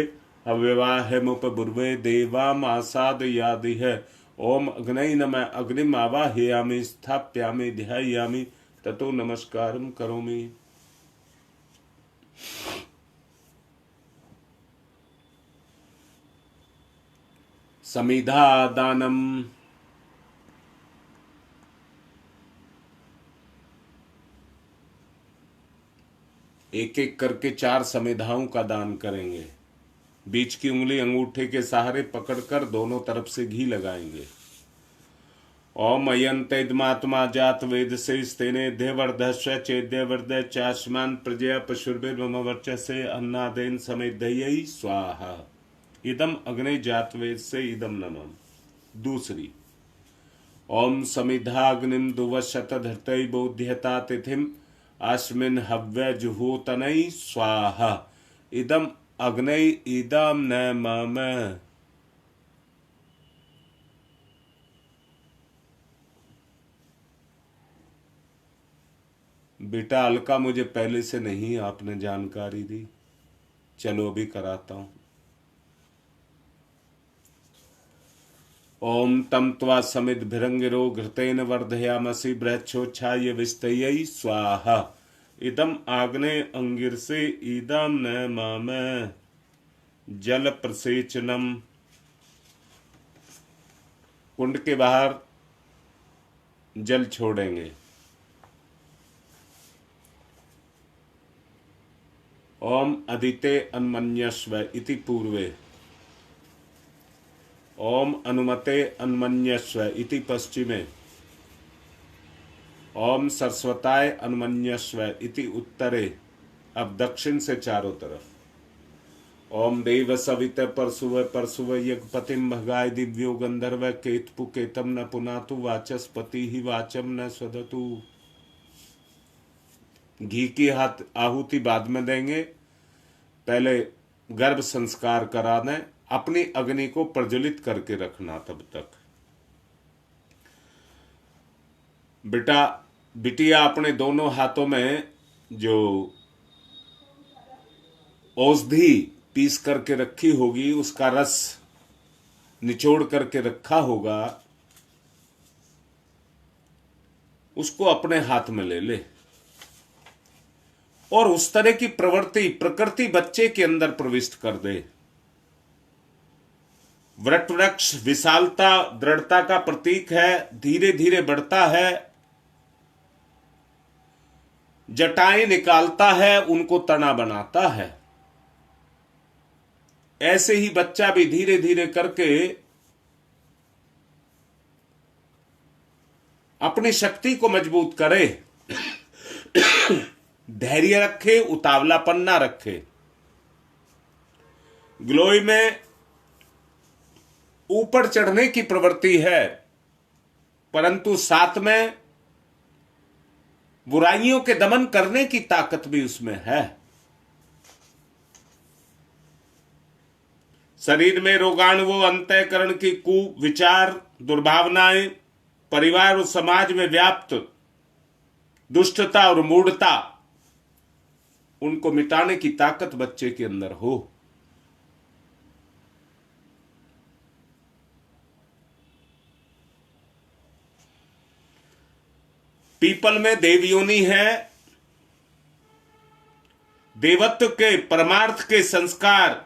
हव्यवाहमुपबुर्वे देवाम आसाद यादि है। ओम अग्नये नमः अग्निम आवाहयामि स्थापयामि ध्यायामि ततो नमस्कारम करोमि। समिधा दानम। एक एक करके 4 समिधाओं का दान करेंगे। बीच की उंगली अंगूठे के सहारे पकड़कर दोनों तरफ से घी लगाएंगे। ओम अयंतमात्मा जात वेद से स्तेने देवर्धस्व चेद्यवर्ध चास्मान प्रजया पशुर्भिर्मम वर्चसे अन्नादेन समेदयी स्वाहा। इदम अग्नि जात वेद से इदम नमः। दूसरी, ओम समिधाग्निम दुवशत धृतै बोध्यता तिथिम अस्मिन् हव्य जुहोतनै स्वाहा। इदम अग्नि इदम न मम। बेटा अलका, मुझे पहले से नहीं आपने जानकारी दी, चलो अभी कराता हूं। ओम तम त्वा समिद भिरंगिरो घृतेन वर्धयामसि बृहच्छोच्छाय विस्तयै स्वाहा। इदम आग्ने अंगिर से इदम न माम। जल प्रसेचनम। कुंड के बाहर जल छोड़ेंगे। ओम अदिते अन्मन्यस्व इति पूर्वे। ओम अनुमते अन्मन्यस्व इति पश्चिमे। ओम सरस्वताय अन्मन्यस्व इति उत्तरे। अब दक्षिण से चारों तरफ। ओम देव सवित परसुव परसुव यज्ञपतिम भगाय दिव्यो गंधर्व केतपु केतम न पुनातु वाचस्पति ही वाचम न स्वदतु। घी की हाथ आहुति बाद में देंगे, पहले गर्भ संस्कार करा दें। अपनी अग्नि को प्रज्वलित करके रखना तब तक। बेटा बिटिया अपने दोनों हाथों में जो औषधि पीस करके रखी होगी उसका रस निचोड़ करके रखा होगा, उसको अपने हाथ में ले ले और उस तरह की प्रवृत्ति प्रकृति बच्चे के अंदर प्रविष्ट कर दे। वृक्ष वृक्ष विशालता दृढ़ता का प्रतीक है, धीरे धीरे बढ़ता है, जटाएं निकालता है, उनको तना बनाता है। ऐसे ही बच्चा भी धीरे धीरे करके अपनी शक्ति को मजबूत करे, धैर्य रखे, उतावलापन ना रखे। ग्लोई में ऊपर चढ़ने की प्रवृत्ति है, परंतु साथ में बुराइयों के दमन करने की ताकत भी उसमें है। शरीर में रोगाणु, अंतःकरण की कुविचार, दुर्भावनाएं, परिवार और समाज में व्याप्त दुष्टता और मूढ़ता, उनको मिटाने की ताकत बच्चे के अंदर हो। पीपल में देवयोनि है, देवत्व के परमार्थ के संस्कार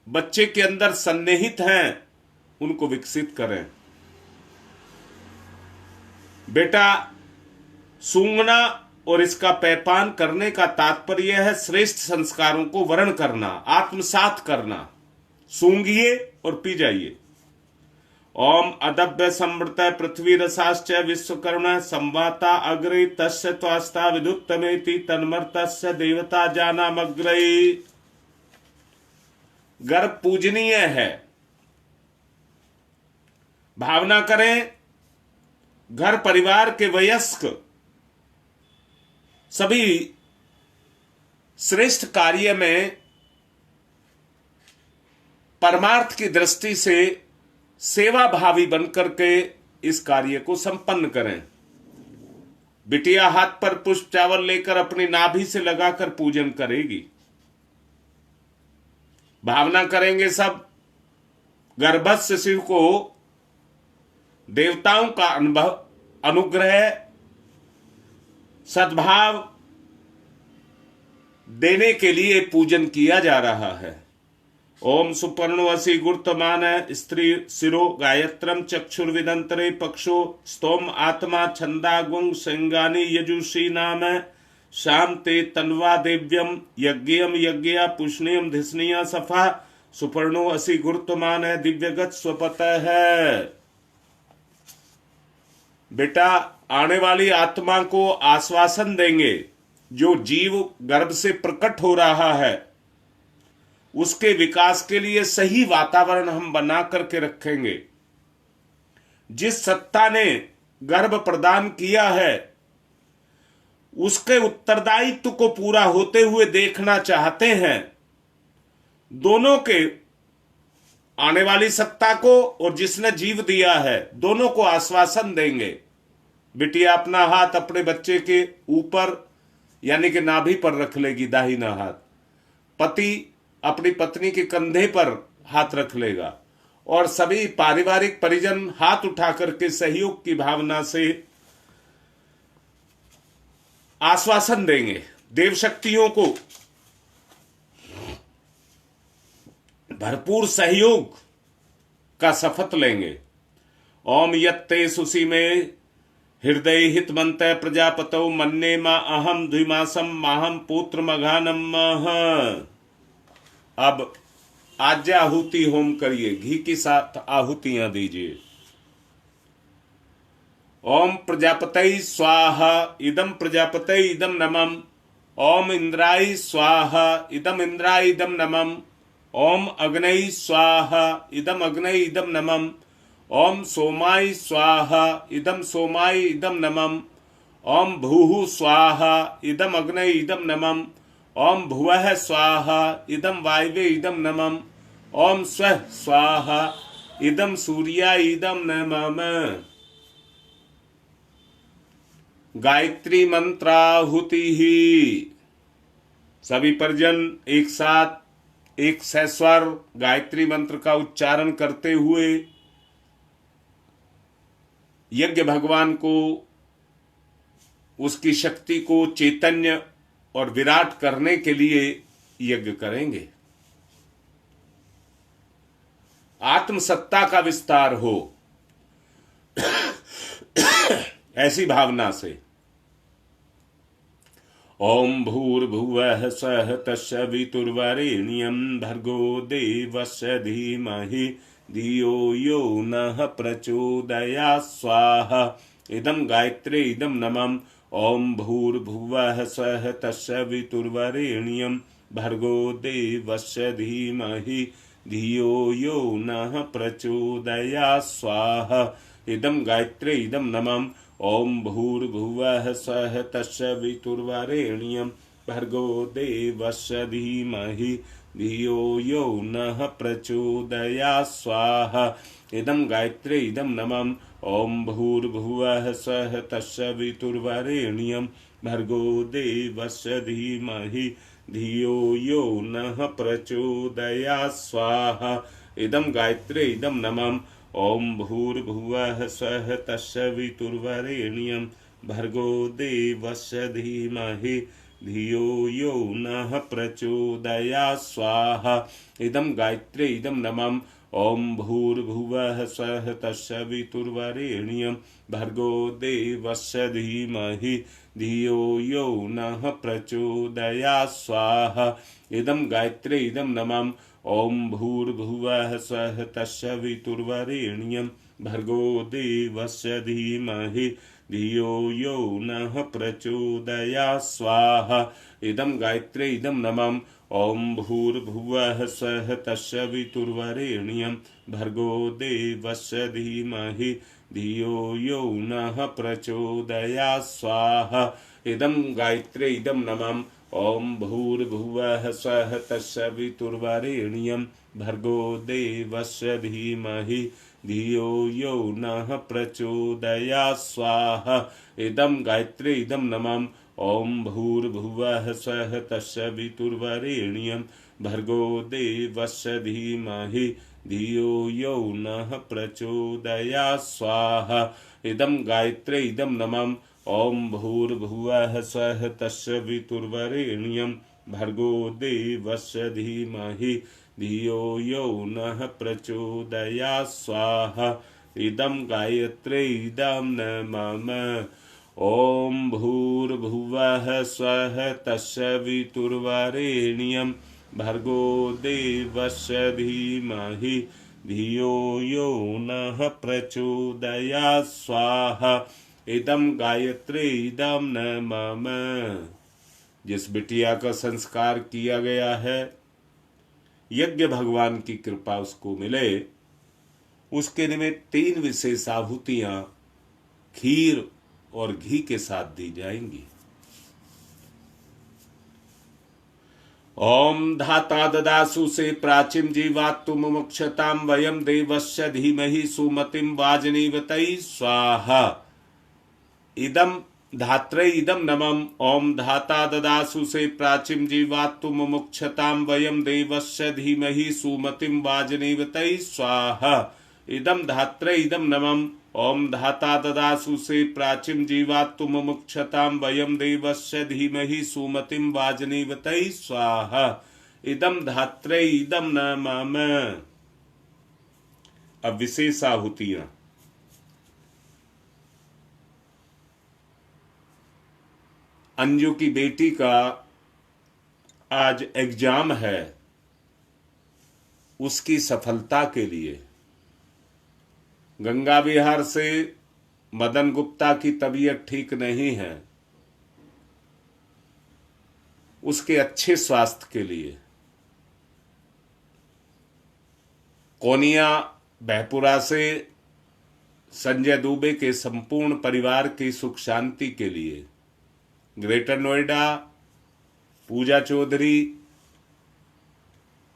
बच्चे के अंदर सन्निहित हैं, उनको विकसित करें। बेटा सूंघना और इसका पैपान करने का तात्पर्य है श्रेष्ठ संस्कारों को वर्ण करना, आत्मसात करना। सूंघिए और पी जाइए। ओम अदभ्य संवृत पृथ्वी रसाश्च विश्वकर्ण संवाता अग्रे तस्य त्वास्ता विदुत्तमेति तन्मर्तस्य देवता जानामग्रे। गर्भ पूजनीय है। भावना करें घर परिवार के वयस्क सभी श्रेष्ठ कार्य में परमार्थ की दृष्टि से सेवा भावी बनकर के इस कार्य को संपन्न करें। बिटिया हाथ पर पुष्प चावल लेकर अपनी नाभि से लगाकर पूजन करेगी। भावना करेंगे सब गर्भस्थ शिव को देवताओं का अनुग्रह सद्भाव देने के लिए पूजन किया जा रहा है। ओम सुपर्णवसी गुरुतमान स्त्री शिरो गायत्रम चक्षुर्विदंतरे पक्षो स्तोम आत्मा छंदा गुंग सिंगानी यजुषी नाम शाम ते तन्वा देव्यम यज्ञम यज्ञ पुष्णियम धिष्णिया सफा सुपर्णो असी गुरुतमान दिव्यगत स्वपत है। बेटा आने वाली आत्मा को आश्वासन देंगे। जो जीव गर्भ से प्रकट हो रहा है उसके विकास के लिए सही वातावरण हम बना करके रखेंगे। जिस सत्ता ने गर्भ प्रदान किया है उसके उत्तरदायित्व को पूरा होते हुए देखना चाहते हैं। दोनों के आने वाली सत्ता को और जिसने जीव दिया है दोनों को आश्वासन देंगे। बिटिया अपना हाथ अपने बच्चे के ऊपर यानी कि नाभि पर रख लेगी दाहिना हाथ। पति अपनी पत्नी के कंधे पर हाथ रख लेगा और सभी पारिवारिक परिजन हाथ उठा करके सहयोग की भावना से आश्वासन देंगे। देव शक्तियों को भरपूर सहयोग का शपथ लेंगे। ओम यत्ते सुसी में हृदय हित मंत प्रजापतौ मन्ने मां अहम द्विमासम माहम पुत्र मघानम मह। अब आज्ञा आहुति होम करिए, घी के साथ आहुतियां दीजिए। ओम प्रजापतये स्वाहा इदम प्रजापतये इदम नमः। ओम इंद्राय स्वाहा इदम इंद्राय इदम नमः। ओम अग्नये स्वाहा इदम अग्नये इदम नमः। ओम सोमाय स्वाहा इदम सोमाय इदम नमः। ओम भूः स्वाहा इदम अग्नये इदम नमः। ओम भुवः स्वाहा इदम वायवे इदम नमः। ओम स्वः स्वाहा इदम सूर्याय इदम नमः। गायत्री मंत्राहुति ही। सभी परिजन एक साथ एक सहस्वर गायत्री मंत्र का उच्चारण करते हुए यज्ञ भगवान को उसकी शक्ति को चैतन्य और विराट करने के लिए यज्ञ करेंगे। आत्मसत्ता का विस्तार हो ऐसी भावना से। ओम भूर्भुवः स्वः तस्य वितुर्वरेण्यं भर्गो देवस्य धीमहि धियो यो नः प्रचोदयात् स्वाहा इदं गायत्रे इदं नमः। ओम भूर्भुवः स्वः तस्य वितुर्वरेण्यं भर्गो देवस्य धीमहि धियो यो नः प्रचोदयात् स्वाहा इदं गायत्रे इदं नमः। ओम भूर्भुवः स्वः तस्य वितुर्वरेण्यं भर्गो देवस्य धीमहि धियो यो नः प्रचोदयात् स्वाहा इदं गायत्रे इदं नमः। ओम भूर्भुवः स्वः तस्य वितुर्वरेण्यं भर्गो देवस्य धीमहि धियो यो नः प्रचोदयात् स्वाहा इदं गायत्रे इदं नमः। ओम भूर्भुवः स्वः तस्य वितुर्वरेण्यं भर्गो देवस्य धीमहि धियो यो नः प्रचोदयात् स्वाहा। इदं गायत्रे इदं नमः। ओम भूर्भुवः स्वः तत्सवितुर्वरेण्यं भर्गो देवस्य धीमहि धियो यो नः प्रचोदयात् स्वाहा। इदं गायत्रे इदं नमः। ओम भूर्भुवः स्वः तत्सवितुर्वरेण्यं भर्गो देवस्य धीमहि धियो यो नः प्रचोदयात् स्वाहा। इदं गायत्रे इदं नमः। ओम भूर्भुवः स्वः तत्सवितुर्वरेण्यं भर्गो देवस्य धीमहि धियो यो नः प्रचोदयात् स्वाहा। इदं गायत्रे इदं नमः। ओम भूर्भुवः स्वः तत्सवितुर्वरेण्यं भर्गो देवस्य धीमहि धियो यो नः प्रचोदयात् स्वाहा। इदं गायत्रे इदं नमः। ओम भूर्भुवः स्वः तत्सवितुर्वरेण्यं भर्गो देवस्य धीमहि धियो यो नः प्रचोदयात् स्वाहा। इदं गायत्रे इदं नमः। ओम भूर्भुवः स्वः तत्सवितुर्वरेण्यं भर्गो देवस्य धीमहि धियो यो नः प्रचोदयात् स्वाहा। इदं गायत्रे इदं नमः। ओम भूर्भुवः स्वः तत्सवितुर्वरेण्यं भर्गो देवस्य धीमहि धियो यो नः प्रचोदयात् स्वाहा। इदं गायत्रे इदं नमः। जिस बिटिया का संस्कार किया गया है, यज्ञ भगवान की कृपा उसको मिले, उसके निमित्त 3 विशेष आहुतियां खीर और घी के साथ दी जाएंगी। ओम धाता ददासु से प्राचीन जीवात्तु मुमुक्षताम वयम देवस्य धीमहि सुमतिम वाजनीवतै स्वाहा। इदं धात्रे इदं नमः। ओम धाता ददासु से प्राचीन जीवात्तु मुमुक्षताम वयम देवस्य धीमहि सुमतिम वाजनीवतै स्वाहा। इदं धात्रे इदं नमः। ओम धाता ददासु से प्राचीन जीवात्तु मुमुक्षताम वयम देवस्य धीमहि सुमतिम वाजनीवतै स्वाहा। इदं धात्रे इदं नमः। अब विशेष आहुतियां। अंजू की बेटी का आज एग्जाम है, उसकी सफलता के लिए गंगा विहार से मदन गुप्ता की तबीयत ठीक नहीं है, उसके अच्छे स्वास्थ्य के लिए कोनिया बहपुरा से संजय दुबे के संपूर्ण परिवार की सुख शांति के लिए ग्रेटर नोएडा पूजा चौधरी,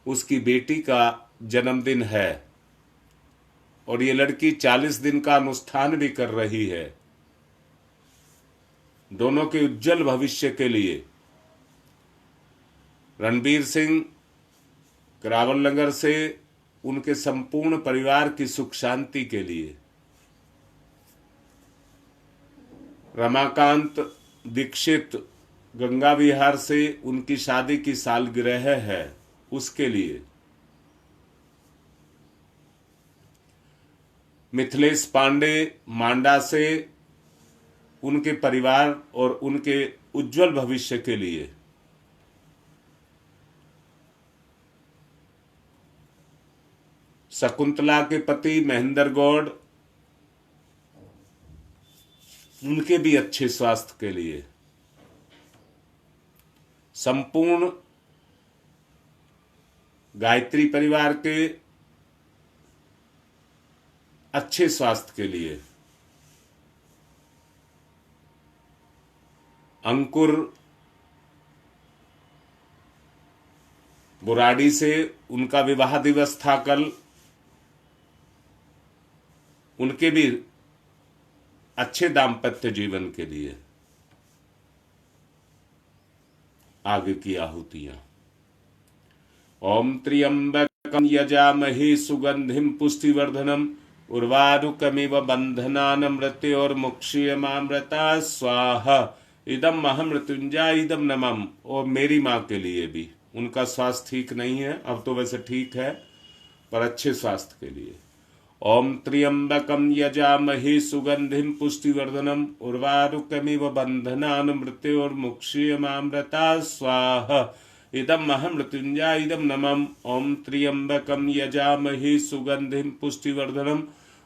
उसकी बेटी का जन्मदिन है और ये लड़की 40 दिन का अनुष्ठान भी कर रही है। दोनों के उज्जवल भविष्य के लिए रणबीर सिंह करावल नगर से उनके संपूर्ण परिवार की सुख शांति के लिए, रमाकांत दीक्षित गंगा विहार से उनकी शादी की सालगिरह है, उसके लिए, मिथिलेश पांडे मांडा से उनके परिवार और उनके उज्जवल भविष्य के लिए, शकुंतला के पति महेंद्र गौड़, उनके भी अच्छे स्वास्थ्य के लिए, संपूर्ण गायत्री परिवार के अच्छे स्वास्थ्य के लिए, अंकुर बुराड़ी से उनका विवाह दिवस था कल, उनके भी अच्छे दाम्पत्य जीवन के लिए। आगे की आहुतियां। ओम त्र्यंबकं यजामहे सुगंधिं पुष्टिवर्धनम उर्वारुकमिव बंधनान् मृत्योर्मुक्षीयमामृता स्वाहा। इदम महामृत्युंजय इदम नमम। और मेरी माँ के लिए भी, उनका स्वास्थ्य ठीक नहीं है, अब तो वैसे ठीक है पर अच्छे स्वास्थ्य के लिए। ओम त्र्यंबकम यजामहे सुगंधिम पुष्टिवर्धनम उर्वारुकमिव बंधनान मृत्योर्मुक्षीयमामृता स्वाहा। इदम महामृत्युंजय इदम नमम। ओम त्र्यंबकम यजामहे सुगंधिम पुष्टिवर्धनम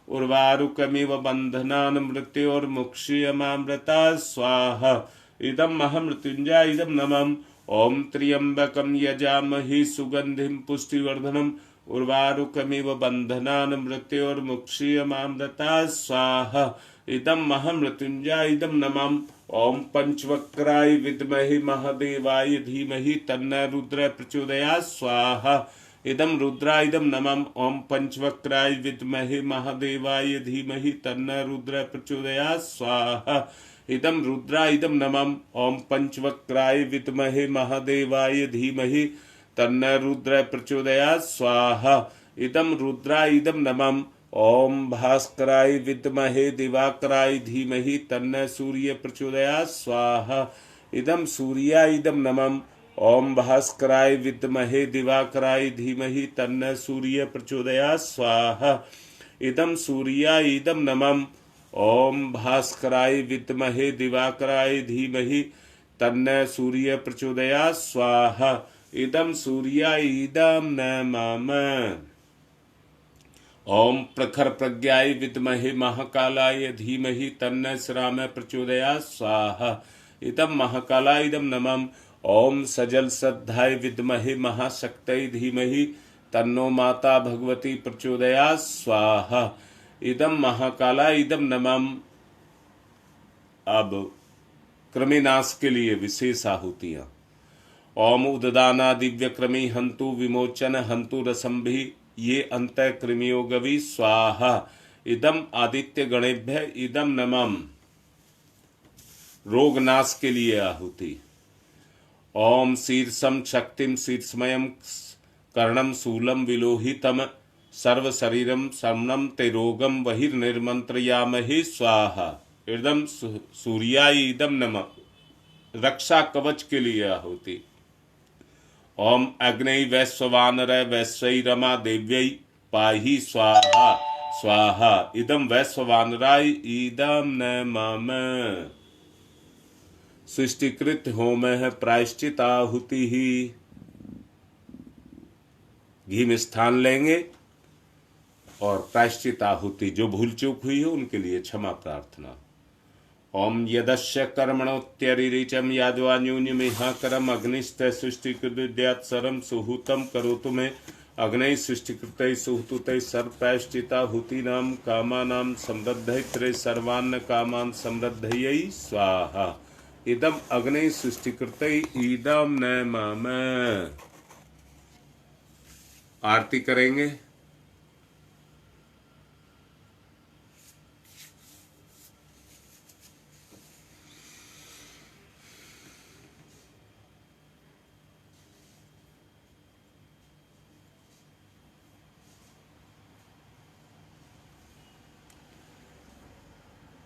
उर्वारुकमिव बंधनान मृत्योर्मुक्षीयमामृता स्वाहा। इदम महामृत्युंजय इदम नमम। ओम त्र्यंबकम यजामहे सुगंधिम पुष्टिवर्धनम उर्वारुकमिव बंधनान मृत्योर्मुक्षीयमामृता स्वाहा। इदम महामृत्युंजय इदम नमम। ओम पंचवक्राय विद्महे महादेवाय धीमहि तन्नः रुद्र प्रचोदयात् स्वाहा। इदम रुद्राय इदम नमम। ओम पंचवक्राय विद्महे महादेवाय धीमहि तन्नः रुद्र प्रचोदयात् स्वाहा। इदम रुद्राय इदम नमम। ओम पंचवक्राय विद्महे महादेवाय धीमहि तन्नः रुद्र प्रचोदयात् स्वाहा। इदम रुद्राय इदम नमम। ओम भास्कराय विद्महे दिवाकराय धीमहि तन्नः सूर्य प्रचोदयात् स्वाहा। इदम सूर्याय इदम नमम। ओम भास्कराय विद्महे दिवाकराय धीमहि तन्नः सूर्य प्रचोदयात् स्वाहा। इदम सूर्याय इदम नमम। ओम भास्कराय विद्महे दिवाकराय धीमहि तन्नः सूर्य प्रचोदयात् स्वाहा। इदम सूर्याय इदम नमः। ओम प्रखर प्रज्ञाय विद्महे महाकालाय धीमहि तन्नः श्राम प्रचोदयात् स्वाहा। इदम महाकालाय इदम नमः। ओम सजल श्रद्धाय विद्महे महाशक्तये धीमहि तन्नो माता भगवती प्रचोदयात् स्वाहा। इदम महाकालाय इदम नमः। अब कृमिनाश के लिए विशेष आहुतियां। ओम उददाना दिव्य कृमि हंतु विमोचन हंतु रसंभि ये अंत कृमियो गवि स्वाहा। इदम आदित्य गणेभ्य इदम नमः। रोगनाश के लिए आहुति। ओम शीर्षम शक्तिम शीर्षमयम कर्णम शूलम विलोहितम सर्व शरीरम शमनम ते रोगम बहिर्निर्मंत्रयामहे स्वाहा। इदम सूर्याय इदम नमः। रक्षा कवच के लिए आहुति। ओम अग्नि वैश्वानर वैश्वै रमा देव्यै पाहि स्वाहा स्वाहा। इदम वैश्वानराय इदम नमः। सृष्टिकृत होम प्रायश्चिताहुति ही। घी में स्थान लेंगे और प्रायश्चित आहुति, जो भूल चूक हुई है उनके लिए क्षमा प्रार्थना। ओम यदस्य कर्मणोत्यरिचम यादवा न्यूनमिहा करम अग्निस्त सृष्टिकृद्यात् सरम सुहूतम करोतु मे अग्नि सृष्टिकृतै सुहूतै सर्वप्रायश्चिताहुतीनां कामानां समृद्धैत्रे सर्वान्न कामान् समृद्धयै स्वाहा। इदम अग्नि सृष्टिकृतै इदम नमः। आरती करेंगे।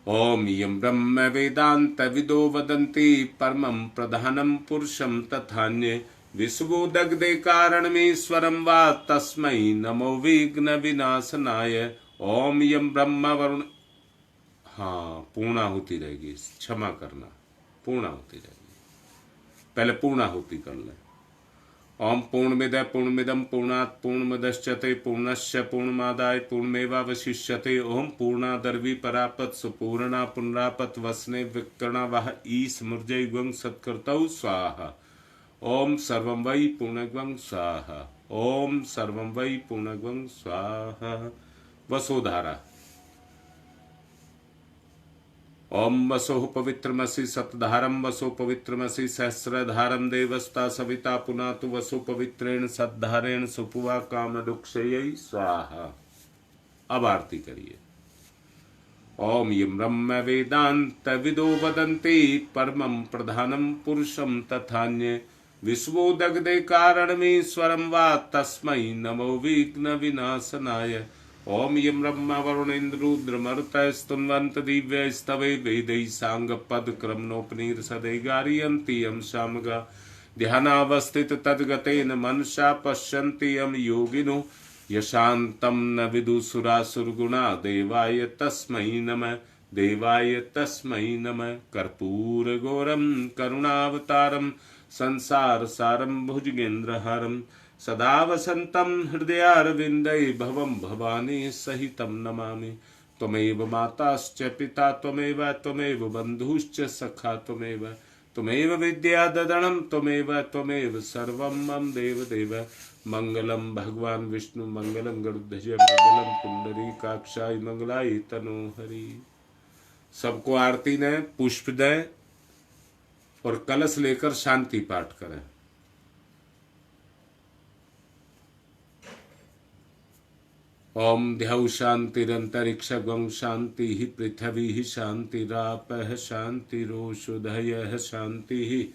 ओम यं ब्रह्म वेदांत विदो वदन्ति परमं प्रधानं पुरुषं तथान्ये विश्वो दग्धे कारणमीश्वरं वा तस्मै नमो विघ्न विनाशनाय। ओम यं ब्रह्म वरुण। हाँ, पूर्णाहुति रहेगी, क्षमा करना, पूर्णाहुति रहेगी। पहले पूर्णाहुति कर लें। ओम पूर्णमिदः पूर्णमिदं पूर्णात् पूर्णमुदच्यते पूर्णस्य पूर्णमादाय पूर्णमेवावशिष्यते। ओम पूर्णादर्वी परापत सुपूर्णा पुनरापत वसने विकरणा वह ईस्मृजयं सत्कर्तौ स्वाहा। ओम सर्वं वै पूर्णगं स्वाहा। ओम सर्वं वै पूर्णगं स्वाहा। वसुधारा। ओम वसोः पवित्रमसि सतधारम वसो पवित्रमसि सहस्रधारम देवस्ता सविता पुनातु वसो पवित्रेण सद्धारेण सुपुवा काम दुक्षयै स्वाहा। अब आरती करिए। ओम यं ब्रह्म वेदांत विदो वदन्ति परमं प्रधानं पुरुषं तथान्ये विश्वो दग्धे कारणमीश्वरं वा तस्मै नमो विघ्न विनाशनाय। ओम यम ब्रह्मा वरुणेन्द्रुद्रमरुतस्तुन्वन्त दिव्यस्तवे वेदै सांगपद क्रमणोपनीर सदै गारियन्ति यम शामगा ध्यानावस्थित तद्गतेन मनसा पश्यन्ति यम योगिनो यशान्तं न विदुसुरासुरगुणा देवाय तस्मै नमः देवाय तस्मै नमः। कर्पूरगौरं करुणावतारं संसारसारं भुजगेन्द्रहारं सदा वसन्तं हृदयारविन्दे भवं भवानी सहितं नमामि। त्वमेव माताश्च पिता त्वमेव त्वमेव बन्धुश्च सखा त्वमेव त्वमेव विद्याददनं त्वमेव सर्वं मम देवदेव। मंगलम भगवान विष्णु मंगलम गरुड़ध्वज मंगलम पुंडरीकाक्षाय मंगलाय तनोहरि। सबको आरती दें, पुष्प दें और कलश लेकर शांति पाठ करें। ओम ध्यौ शांतिरंतरिक्षगं शांति पृथ्वी शांतिरापः शांतिरोषधयः शांति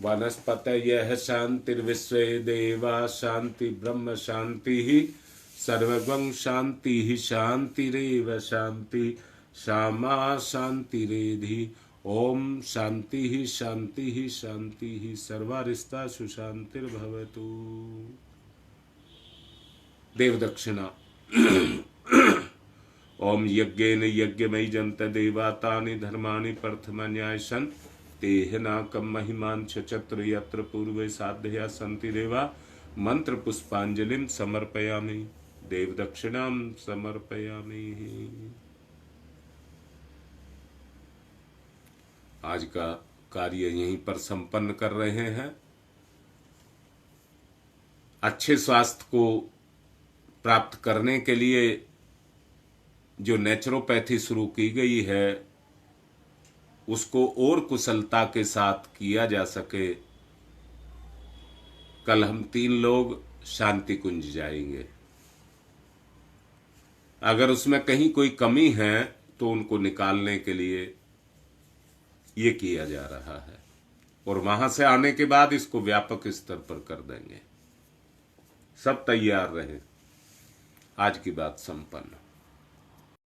वनस्पतयः शांतिर्विश्वे देवा शांति ब्रह्म शांति सर्वगं शांति शांतिरेव शांति श्यामा शांतिरेधि। ओम शांति शांति शांति सर्वारिष्टा सुशांतिर्भवतु। देव दक्षिणा। ओम यज्ञेन यज्ञमयजन्त देवा तानि धर्माणि प्रथमन्यायसन् तेह नाकं महिमान् चत्र यत्र पूर्वे साधया सन्ति देवा। मंत्र पुष्पांजलिं समर्पयामि। देव दक्षिणां समर्पयामि। आज का कार्य यहीं पर संपन्न कर रहे हैं। अच्छे स्वास्थ्य को प्राप्त करने के लिए जो नेचुरोपैथी शुरू की गई है उसको और कुशलता के साथ किया जा सके। कल हम 3 लोग शांति कुंज जाएंगे। अगर उसमें कहीं कोई कमी है तो उनको निकालने के लिए ये किया जा रहा है और वहां से आने के बाद इसको व्यापक स्तर पर कर देंगे। सब तैयार रहे। आज की बात संपन्न।